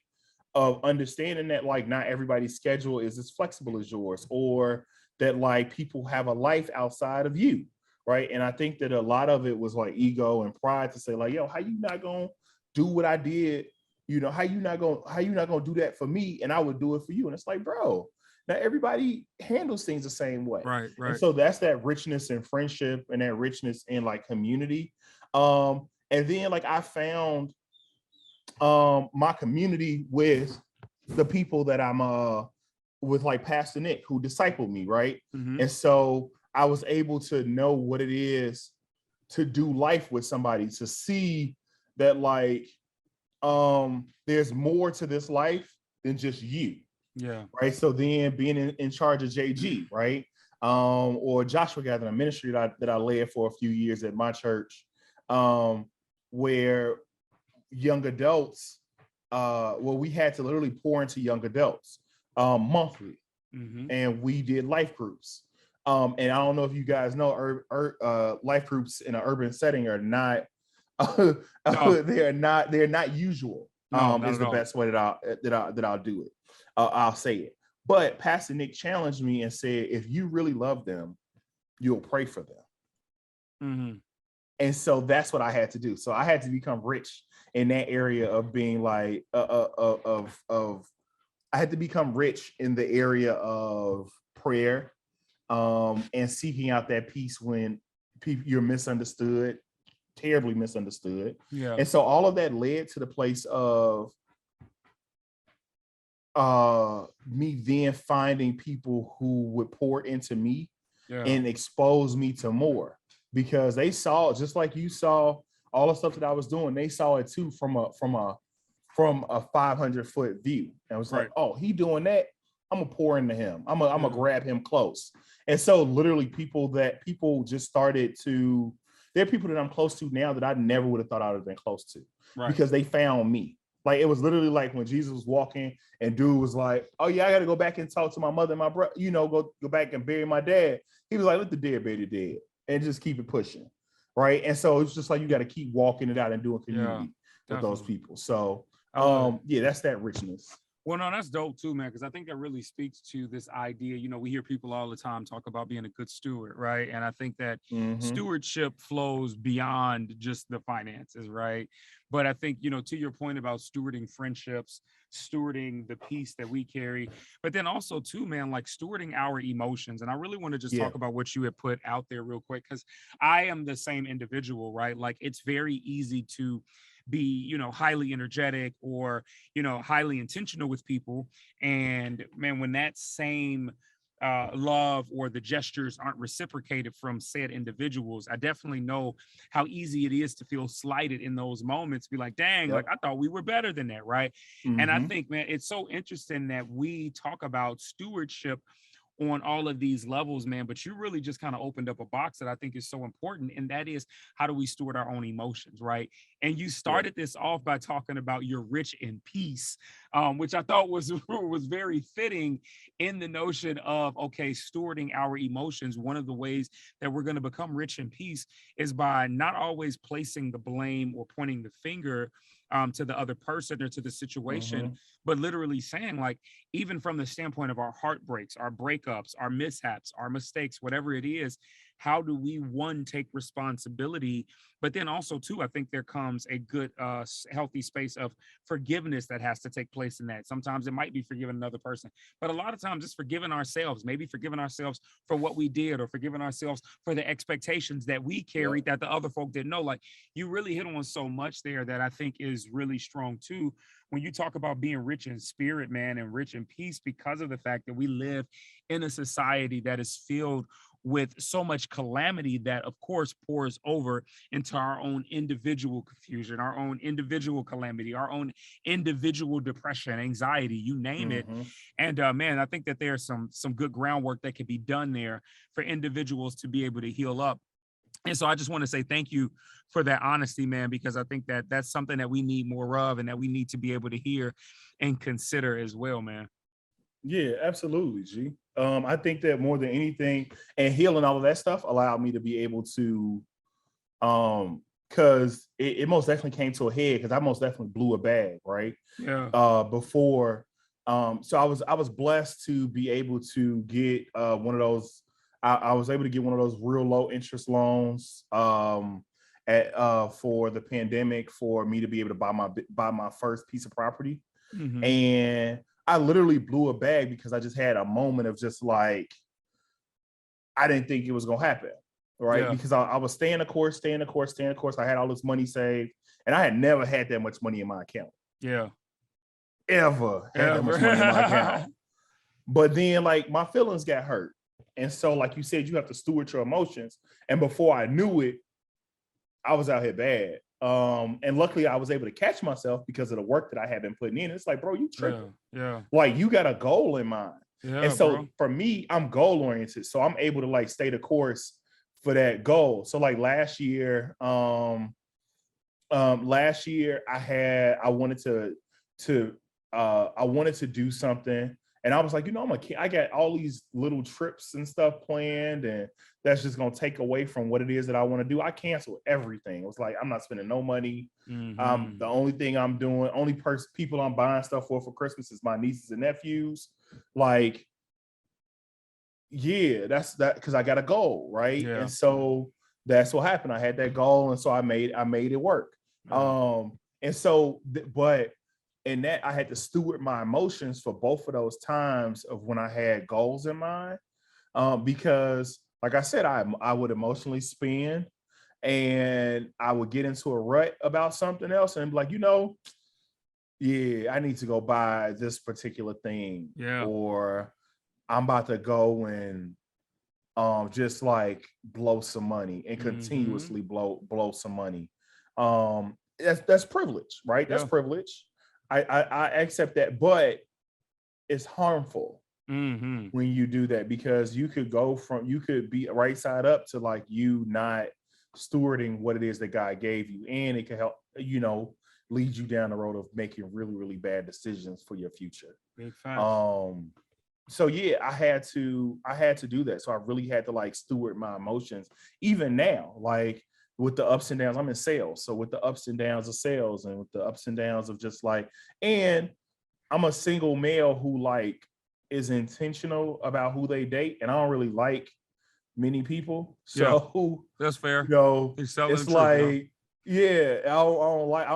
of understanding that like not everybody's schedule is as flexible as yours, or that like people have a life outside of you, right? And I think that a lot of it was like ego and pride to say like, yo, how you not gonna do what I did? How you not gonna do that for me and I would do it for you? And it's like, bro, not everybody handles things the same way. Right. And so that's that richness in friendship and that richness in like community. And then like I found my community with the people that I'm with, like Pastor Nick, who discipled me, right? And so I was able to know what it is to do life with somebody, to see that like there's more to this life than just you. Yeah. Right. So then being in charge of JG, right? Or Joshua Gathering, a ministry that I led for a few years at my church, where young adults, we had to literally pour into young adults monthly. And we did life groups. And I don't know if you guys know, life groups in an urban setting are not, they're not usual. Is the best way that I'll do it. I'll say it. But Pastor Nick challenged me and said, if you really love them, you'll pray for them. And so that's what I had to do. So I had to become rich in that area of being like of I had to become rich in the area of prayer, and seeking out that peace when you're misunderstood, terribly misunderstood. Yeah. And so all of that led to the place of me then finding people who would pour into me and expose me to more, because they saw, just like you saw all the stuff that I was doing, they saw it too from a 500-foot view. And I was like, oh, he doing that, I'm gonna pour into him, I'm gonna grab him close. And so literally people just started to, there are people that I'm close to now that I never would have thought I would have been close to, because they found me. Like, it was literally like when Jesus was walking and dude was like, oh yeah, I got to go back and talk to my mother and my brother, go back and bury my dad. He was like, let the dead bury the dead and just keep it pushing. Right. And so it's just like, you got to keep walking it out and doing community with those people. So that's that richness. Well, no, that's dope too, man, because I think that really speaks to this idea. We hear people all the time talk about being a good steward, right? And I think that stewardship flows beyond just the finances, right? But I think, to your point about stewarding friendships, stewarding the peace that we carry, but then also too, man, like stewarding our emotions. And I really want to just talk about what you had put out there real quick, because I am the same individual, right? Like, it's very easy to be, highly energetic or, highly intentional with people. And man, when that same love or the gestures aren't reciprocated from said individuals, I definitely know how easy it is to feel slighted in those moments. Be like, dang, like I thought we were better than that, right? And I think, man, it's so interesting that we talk about stewardship on all of these levels, man, but you really just kind of opened up a box that I think is so important, and that is, how do we steward our own emotions, right? And you started this off by talking about you're rich in peace, which I thought was very fitting in the notion of, okay, stewarding our emotions. One of the ways that we're going to become rich in peace is by not always placing the blame or pointing the finger to the other person or to the situation, but literally saying, like, even from the standpoint of our heartbreaks, our breakups, our mishaps, our mistakes, whatever it is, how do we, one, take responsibility, but then also, two, I think there comes a good, healthy space of forgiveness that has to take place in that. Sometimes it might be forgiving another person, but a lot of times it's forgiving ourselves, maybe forgiving ourselves for what we did, or forgiving ourselves for the expectations that we carried that the other folk didn't know. Like, you really hit on so much there that I think is really strong too, when you talk about being rich in spirit, man, and rich in peace, because of the fact that we live in a society that is filled with so much calamity that, of course, pours over into our own individual confusion, our own individual calamity, our own individual depression, anxiety, you name it. And man, I think that there's some good groundwork that can be done there for individuals to be able to heal up. And so I just want to say thank you for that honesty, man, because I think that that's something that we need more of, and that we need to be able to hear and consider as well, man. Yeah, absolutely, G. I think that more than anything, and healing, all of that stuff allowed me to be able to, because it most definitely came to a head, because I most definitely blew a bag, right? Before. So I was blessed to be able to get one of those. I was able to get one of those real low interest loans for the pandemic, for me to be able to buy my first piece of property. And I literally blew a bag because I just had a moment of just like, I didn't think it was going to happen. Right. Because I was staying the course. I had all this money saved, and I had never had that much money in my account. Ever had that much money in my account. But then, like, my feelings got hurt. And so, like you said, you have to steward your emotions. And before I knew it, I was out here bad. And luckily I was able to catch myself because of the work that I had been putting in. It's like, bro, you tripping. Like, you got a goal in mind. And so for me, I'm goal oriented. So I'm able to like stay the course for that goal. So like last year I wanted to do something. And I was like, I got all these little trips and stuff planned, and that's just going to take away from what it is that I want to do. I canceled everything. It was like, I'm not spending no money. The only thing I'm doing, people I'm buying stuff for Christmas is my nieces and nephews. Like, yeah, that's that, because I got a goal, right? And so that's what happened. I had that goal, and so I made it work. And so, but in that, I had to steward my emotions for both of those times of when I had goals in mind. Because, like I said, I would emotionally spend, and I would get into a rut about something else and be like, yeah, I need to go buy this particular thing, Yeah. or I'm about to go and just like blow some money and continuously blow some money. That's privilege, right? That's privilege. I accept that, but it's harmful when you do that, because you could be right side up to like you not stewarding what it is that God gave you, and it can help, lead you down the road of making really, really bad decisions for your future. Big facts. So yeah, I had to do that. So I really had to like steward my emotions. Even now, like with the ups and downs, I'm in sales. So with the ups and downs of sales, and with the ups and downs of just like, and I'm a single male who like is intentional about who they date, and I don't really like many people. So that's fair. It's like, yeah, I don't like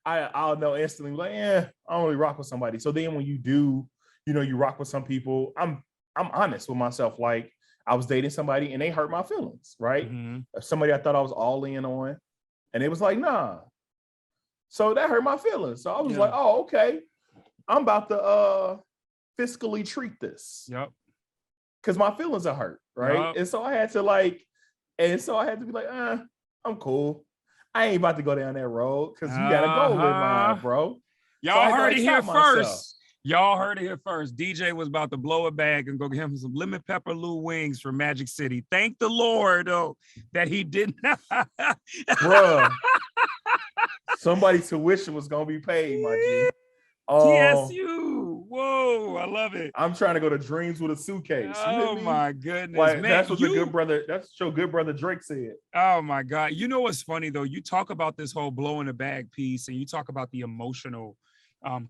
I'll know instantly, like, I don't really rock with somebody. So then when you do, you rock with some people, I'm honest with myself. Like, I was dating somebody and they hurt my feelings, right? Somebody I thought I was all in on, and it was like, nah. So that hurt my feelings. So I was like, oh, okay. I'm about to fiscally treat this. Yep. Because my feelings are hurt, right? Yep. And so I had to be like, I'm cool. I ain't about to go down that road because you got a goal in mind, bro. Y'all heard it here first. Y'all heard it here first. DJ was about to blow a bag and go get him some lemon pepper Lou wings from Magic City. Thank the Lord, though, that he did not. Bruh. Somebody's tuition was going to be paid, my G. TSU. Whoa, I love it. I'm trying to go to Dreams with a Suitcase. Oh my goodness. Like, man, that's what that's your good brother Drake said. Oh my God. You know what's funny though? You talk about this whole blowing the bag piece, and you talk about the emotional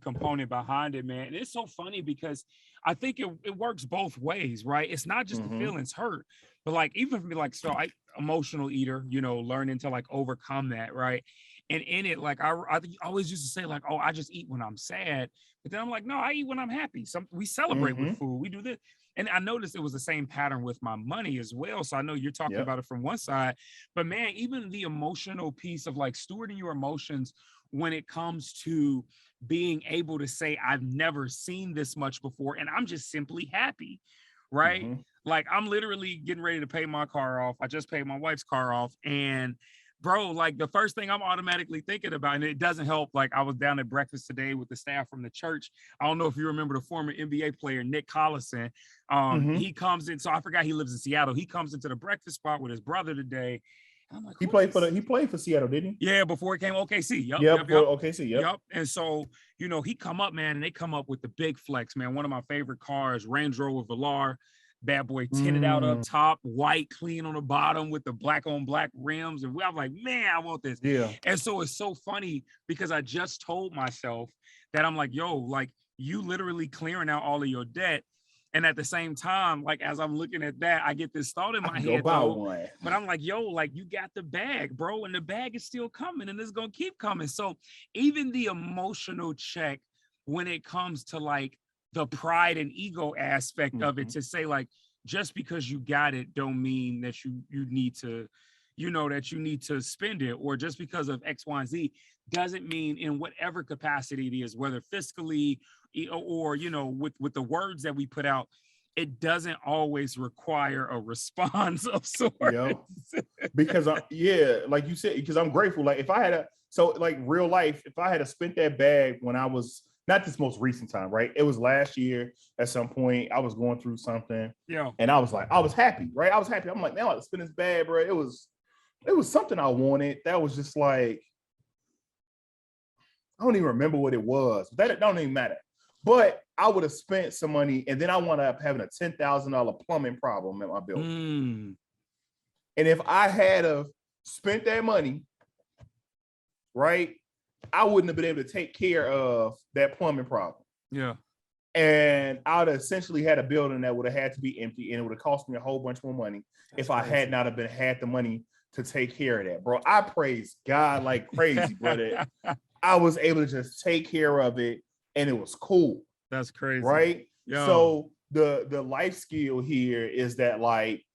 component behind it, man. And it's so funny because I think it works both ways, right? It's not just the feelings hurt, but like, even for me, like, so I emotional eater, learning to like overcome that, right? And in it, like, I always used to say like, oh, I just eat when I'm sad. But then I'm like, no, I eat when I'm happy. We celebrate with food. We do this. And I noticed it was the same pattern with my money as well. So I know you're talking about it from one side, but man, even the emotional piece of like stewarding your emotions when it comes to being able to say, I've never seen this much before, and I'm just simply happy, right? Like, I'm literally getting ready to pay my car off. I just paid my wife's car off, and bro, like, the first thing I'm automatically thinking about, and it doesn't help, like, I was down at breakfast today with the staff from the church. I don't know if you remember the former NBA player, Nick Collison. He comes in, so I forgot he lives in Seattle. He comes into the breakfast spot with his brother today. I'm like, he played for Seattle, didn't he? Yeah, before he came OKC. Yep. OKC. Yep. And so, he come up, man, and they come up with the big flex, man. One of my favorite cars, Range Rover Velar. Bad boy tinted out up top, white, clean on the bottom with the black on black rims. And I'm like, man, I want this. Yeah. And so it's so funny because I just told myself that I'm like, yo, like, you literally clearing out all of your debt. And at the same time, like, as I'm looking at that, I get this thought in my head, though, but I'm like, yo, like, you got the bag, bro. And the bag is still coming, and it's going to keep coming. So even the emotional check when it comes to like the pride and ego aspect of it, to say like, just because you got it don't mean that you need to, that you need to spend it, or just because of X, Y, and Z doesn't mean, in whatever capacity it is, whether fiscally or, with the words that we put out, it doesn't always require a response of sorts. Yep. Because like you said, because I'm grateful. Like, if I had real life, if I had spent that bag when I was, not this most recent time, right? It was last year at some point. I was going through something. Yeah. And I was happy, right? I was happy. I'm like, man, I spend this bag, bro. It was something I wanted. That was just like, I don't even remember what it was. That don't even matter. But I would have spent some money, and then I wound up having a $10,000 plumbing problem at my building. And if I had spent that money, right, I wouldn't have been able to take care of that plumbing problem. Yeah. And I would have essentially had a building that would have had to be empty, and it would have cost me a whole bunch more money if I had not have had the money to take care of that, bro. I praise God like crazy, brother. I was able to just take care of it, and it was cool. That's crazy, right? Yo. So the life skill here is that like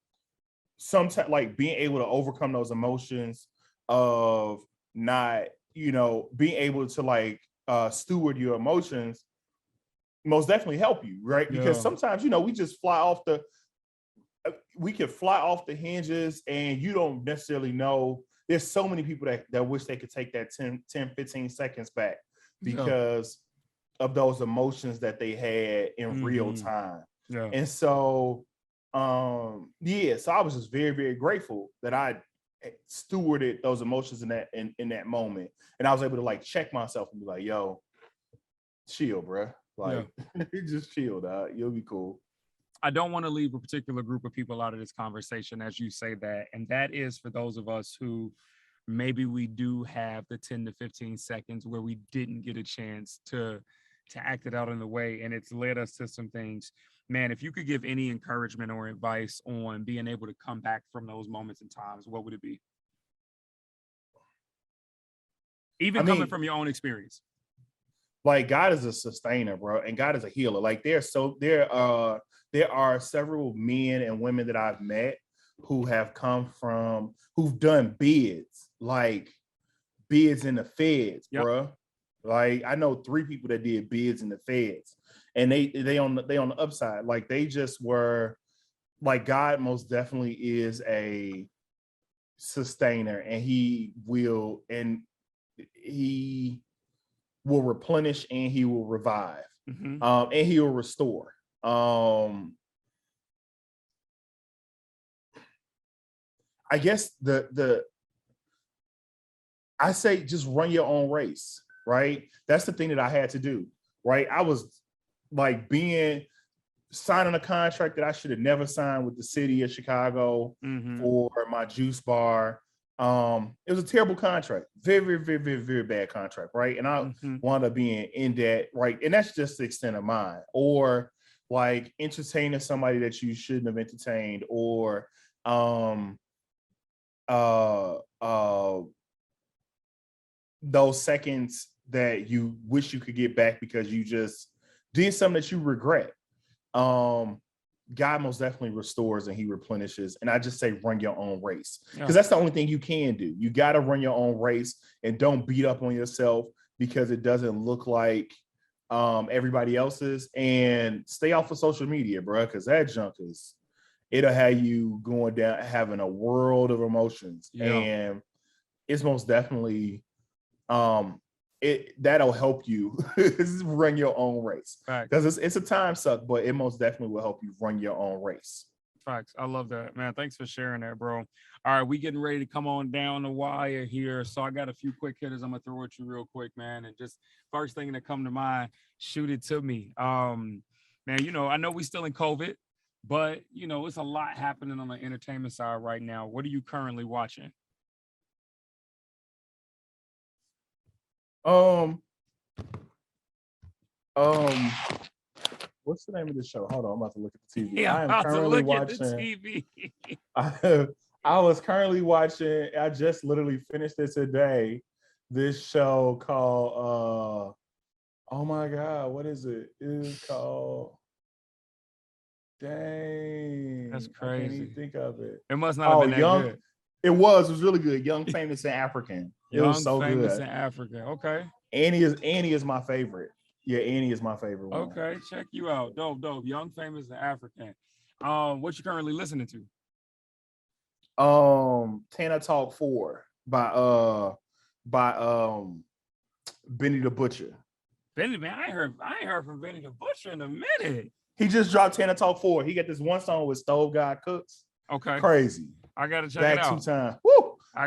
sometimes like being able to overcome those emotions of not, being able to like steward your emotions most definitely help you, right? Because sometimes we just we can fly off the hinges, and you don't necessarily know. There's so many people that wish they could take that 10 15 seconds back because of those emotions that they had in real time. And so so I was just very, very grateful that I stewarded those emotions in that moment, and I was able to like check myself and be like, yo, chill, bro. Like just chill, dog. You'll be cool. I don't want to leave a particular group of people out of this conversation as you say that. And that is for those of us who maybe we do have the 10 to 15 seconds where we didn't get a chance to act it out in the way. And it's led us to some things. Man, if you could give any encouragement or advice on being able to come back from those moments and times, what would it be? Even coming from your own experience. Like God is a sustainer, bro, and God is a healer. Like there are several men and women that I've met who've done bids, like bids in the feds, bro. Like I know 3 people that did bids in the feds, and they on the upside. Like they just were like, God most definitely is a sustainer, and he will replenish, and he will revive, and he will restore. I guess I say just run your own race, right? That's the thing that I had to do, right? I was like signing a contract that I should have never signed with the city of Chicago for my juice bar. It was a terrible contract, very, very, very, very, very bad contract, right? And I wound up being in debt, right? And that's just the extent of mine. Or like entertaining somebody that you shouldn't have entertained, or those seconds that you wish you could get back because you just did something that you regret. God most definitely restores and he replenishes. And I just say run your own race, because that's the only thing you can do. You got to run your own race, and don't beat up on yourself because it doesn't look like everybody else's. And stay off of social media, bro, because that junk it'll have you going down having a world of emotions. And it's most definitely that'll help you run your own race, because it's a time suck, but it most definitely will help you run your own race. Facts. I love that, man. Thanks for sharing that, bro. All right, we getting ready to come on down the wire here. So I got a few quick hitters I'm gonna throw at you real quick, man. And just first thing that come to mind, shoot it to me. Man, I know we still in COVID, but it's a lot happening on the entertainment side right now. What are you currently watching? What's the name of the show? Hold on, I'm about to look at the TV. Yeah, I am currently watching the TV. I was currently watching, I just literally finished it today, this show called oh my God, what is it? It is called, dang, that's crazy. I can't even think of it. It must not have been that good. It was really good. Young, Famous, and African. It was so good. Young, Famous, and African. Okay. Annie is my favorite. Yeah, Annie is my favorite one. Okay, check you out. Dope. Young, Famous, and African. What you currently listening to? Tana Talk 4 by Benny the Butcher. Benny, man, I ain't heard from Benny the Butcher in a minute. He just dropped Tana Talk 4. He got this one song with Stove God Cooks. Okay. Crazy. I gotta check it out. Back 2 times. Woo! I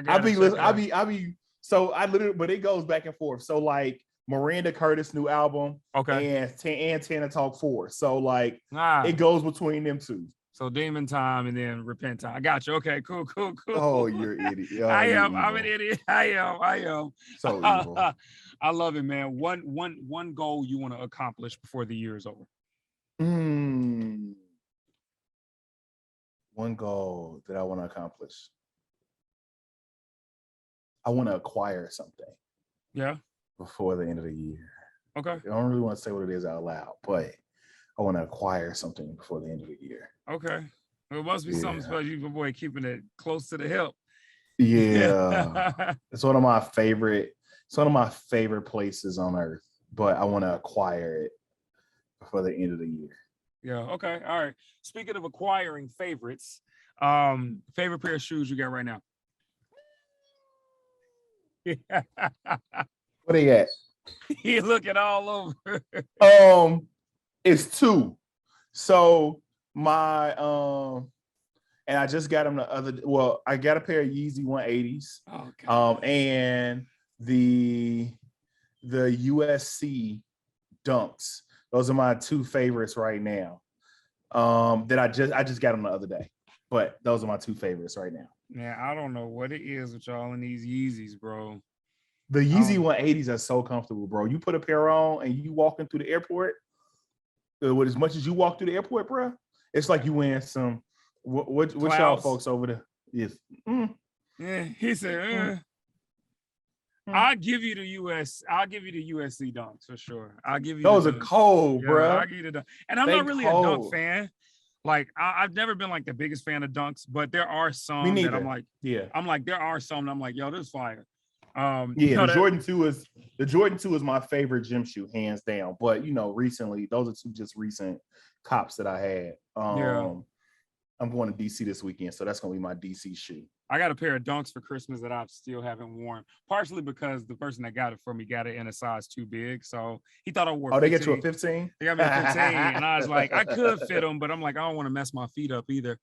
literally, but it goes back and forth. So like Miranda Curtis' new album, and Tana Talk 4. So like it goes between them two. So Demon Time and then Repent Time. I got you. Okay, cool. Oh, you're an idiot. Oh, I'm an idiot. I am. So evil. I love it, man. One goal you want to accomplish before the year is over. One goal that I want to accomplish. I want to acquire something Yeah. before the end of the year. Okay. I don't really want to say what it is out loud, but I want to acquire something before the end of the year. Okay. Well, it must be something special. You, boy, keeping it close to the hip. Yeah. It's one of my favorite places on earth, but I want to acquire it before the end of the year. Yeah. Okay. All right. Speaking of acquiring favorites, favorite pair of shoes you got right now? What they at? You looking all over. It's two. So my and I just got them I got a pair of Yeezy 180s. Oh, and the USC Dunks. Those are my two favorites right now. That I just got them the other day. But those are my two favorites right now. Man, I don't know what it is with y'all in these Yeezys, bro. The Yeezy 180s are so comfortable, bro. You put a pair on and you walking through the airport. With as much as you walk through the airport, bro, it's like you wearing some. What y'all folks over there? Yes. Yeah, he said. I'll give you the USC Dunks for sure. I'll give you those are cold, bro. I'll give you the and I'm not really a dunk fan. Like I've never been like the biggest fan of dunks, but there are some that I'm like, there are some that I'm like, yo, this is fire. The Jordan 2 is my favorite gym shoe, hands down. But recently, those are two just recent cops that I had. I'm going to DC this weekend, so that's gonna be my DC shoe. I got a pair of dunks for Christmas that I still haven't worn, partially because the person that got it for me got it in a size too big. So he thought I wore 15. They get you a 15? They got me a 15. And I was like, I could fit them, but I'm like, I don't want to mess my feet up either.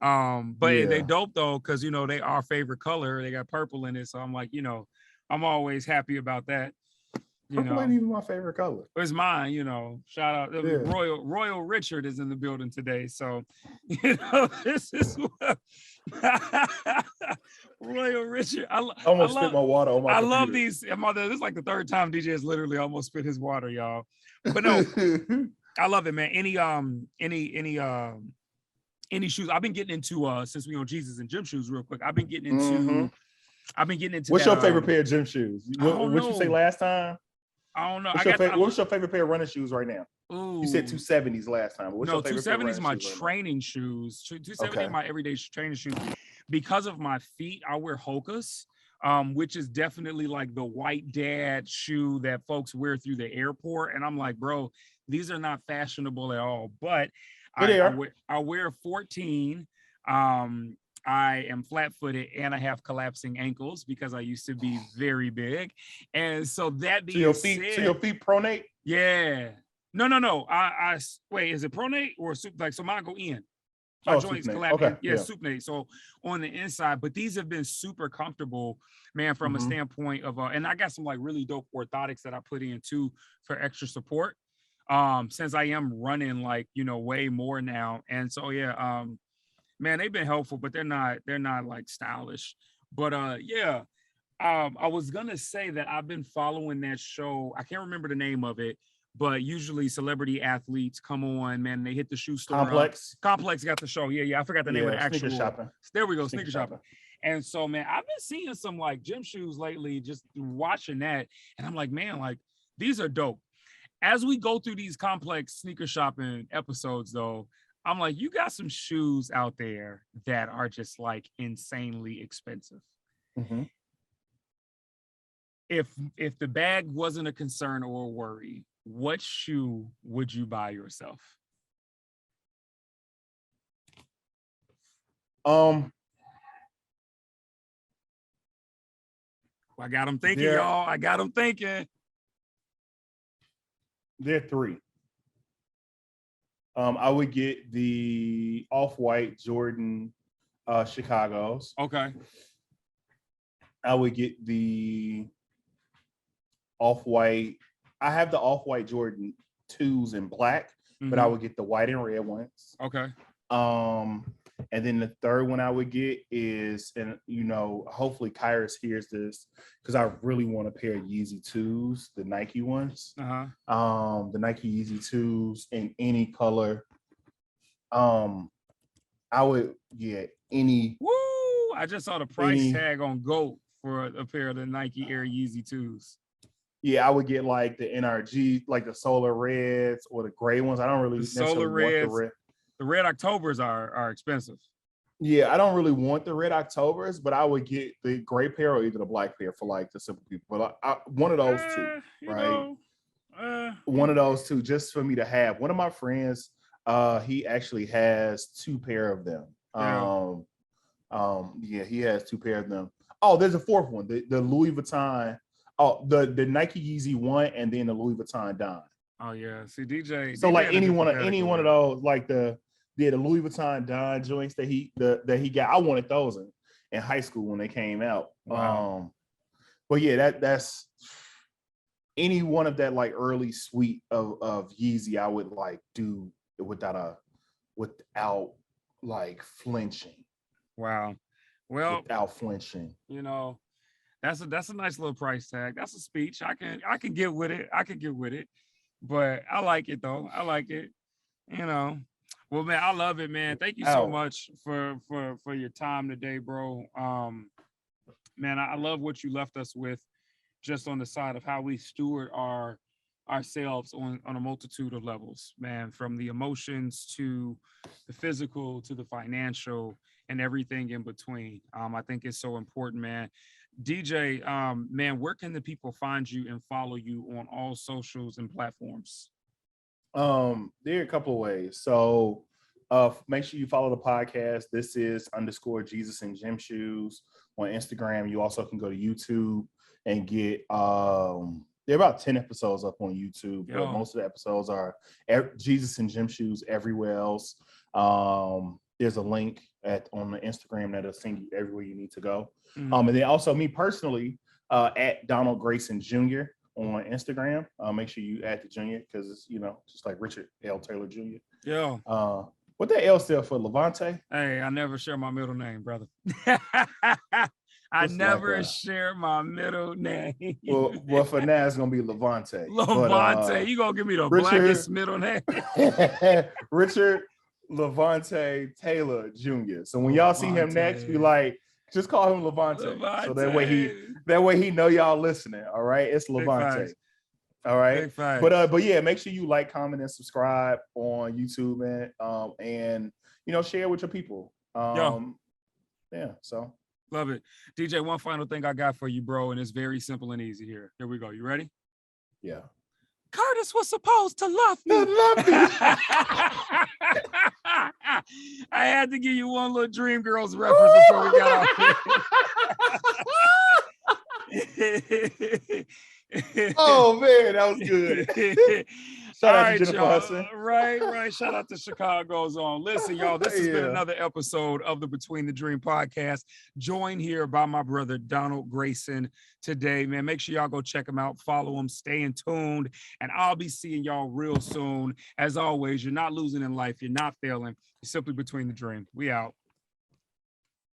But they dope though, because they our favorite color. They got purple in it. So I'm like, I'm always happy about that. Purple ain't even my favorite color. It's mine, Shout out. Royal Richard is in the building today. So, this is what Royal Richard. I almost spit my water on my computer. Love these. This is like the third time DJ has literally almost spit his water, y'all. But no, I love it, man. Any shoes. I've been getting into since we on Jesus and gym shoes real quick. I've been getting into What's your favorite pair of gym shoes? What you say last time? I don't know. What's your favorite pair of running shoes right now? Ooh. You said 270s last time. What's your favorite 270s my training shoes. 270 my everyday training shoes. Because of my feet, I wear Hokas, which is definitely like the white dad shoe that folks wear through the airport. And I'm like, bro, these are not fashionable at all. But I wear 14. I am flat-footed and I have collapsing ankles because I used to be very big. And so that being said, so your feet pronate? Yeah. No. I wait, is it pronate or like so mine go in? My joints collapse. Okay. Yeah, supinate. So on the inside, but these have been super comfortable, man, from a standpoint of and I got some like really dope orthotics that I put in too for extra support. Since I am running like, way more now. And so man, they've been helpful, but they're not like stylish. But I was gonna say that I've been following that show. I can't remember the name of it, but usually celebrity athletes come on, man. They hit the shoe store. Complex got the show. Yeah. I forgot the name of the actual. Sneaker shopping. There we go, sneaker shopping. And so, man, I've been seeing some like gym shoes lately, just watching that, and I'm like, man, like these are dope. As we go through these complex sneaker shopping episodes, though, I'm like, you got some shoes out there that are just like insanely expensive. Mm-hmm. If the bag wasn't a concern or a worry, what shoe would you buy yourself? I got them thinking, y'all. I got them thinking. There are three. I would get the off-white Jordan Chicago's. Okay. I would get the off-white. I have the off-white Jordan 2s in black, but I would get the white and red ones. Okay. And then the third one I would get is, and hopefully Kyrus hears this because I really want a pair of Yeezy 2s, the Nike ones. The Nike Yeezy 2s in any color. I would get any. Woo! I just saw the price tag on GOAT. for a pair of the Nike Air Yeezy 2s? Yeah, I would get like the NRG, like the solar reds or the gray ones. I don't really The necessarily solar want the reds, red. the red Octobers are expensive. Yeah, I don't really want the red Octobers, but I would get the gray pair or either the black pair for like the simple people. But one of those two, right? One of those two, just for me to have. One of my friends, he actually has 2 pair of them. Yeah. Yeah, he has 2 pair of them. Oh, there's a 4th one, the Louis Vuitton. Oh, the Nike Yeezy 1 and then the Louis Vuitton Don. Oh yeah. See, DJ. So DJ like in a any one different of those, like the Louis Vuitton Don joints that he got. I wanted those in high school when they came out. Wow. But yeah, that's any one of that like early suite of Yeezy I would like do without like flinching. Wow. Well, without flinching. you know, that's a nice little price tag. That's a speech. I can get with it. I can get with it. But I like it though. I like it. You know. Well, man, I love it, man. Thank you so much for your time today, bro. Man, I love what you left us with, just on the side of how we steward ourselves on a multitude of levels, man, from the emotions to the physical to the financial and everything in between. I think it's so important, man. DJ, man, where can the people find you and follow you on all socials and platforms? There are a couple of ways. So make sure you follow the podcast. This is _Jesus in Gym Shoes on Instagram. You also can go to YouTube and get there are about 10 episodes up on YouTube, but most of the episodes are Jesus in Gym Shoes everywhere else. There's a link on the Instagram that'll send you everywhere you need to go. And then also me personally, at Donald Grayson Jr. on Instagram. Make sure you add the Junior because it's, just like Richard L. Taylor Jr. Yeah. What that L stand for? Levante? Hey, I never share my middle name, brother. I never share my middle name. Well, for now it's gonna be Levante. Levante, you gonna give me the blackest middle name? Richard Levante Taylor Jr. So when y'all see him next, be like, just call him Levante. So that way he know y'all listening. All right, it's Levante. All right, but yeah, make sure you like, comment, and subscribe on YouTube, man. And share with your people. Yeah, so love it. DJ, one final thing I got for you, bro, and it's very simple and easy here. Here we go. You ready? Yeah. Curtis was supposed to love me. I had to give you one little Dreamgirls reference before we got off here. Oh man, that was good. Shout out to Jennifer Hudson. Right. Shout out to Chicago's on. Listen, y'all, this has been another episode of the Between the Dream podcast. Joined here by my brother, Donald Grayson, today, man. Make sure y'all go check him out, follow him, stay in tuned, and I'll be seeing y'all real soon. As always, you're not losing in life. You're not failing. You're simply between the dream. We out.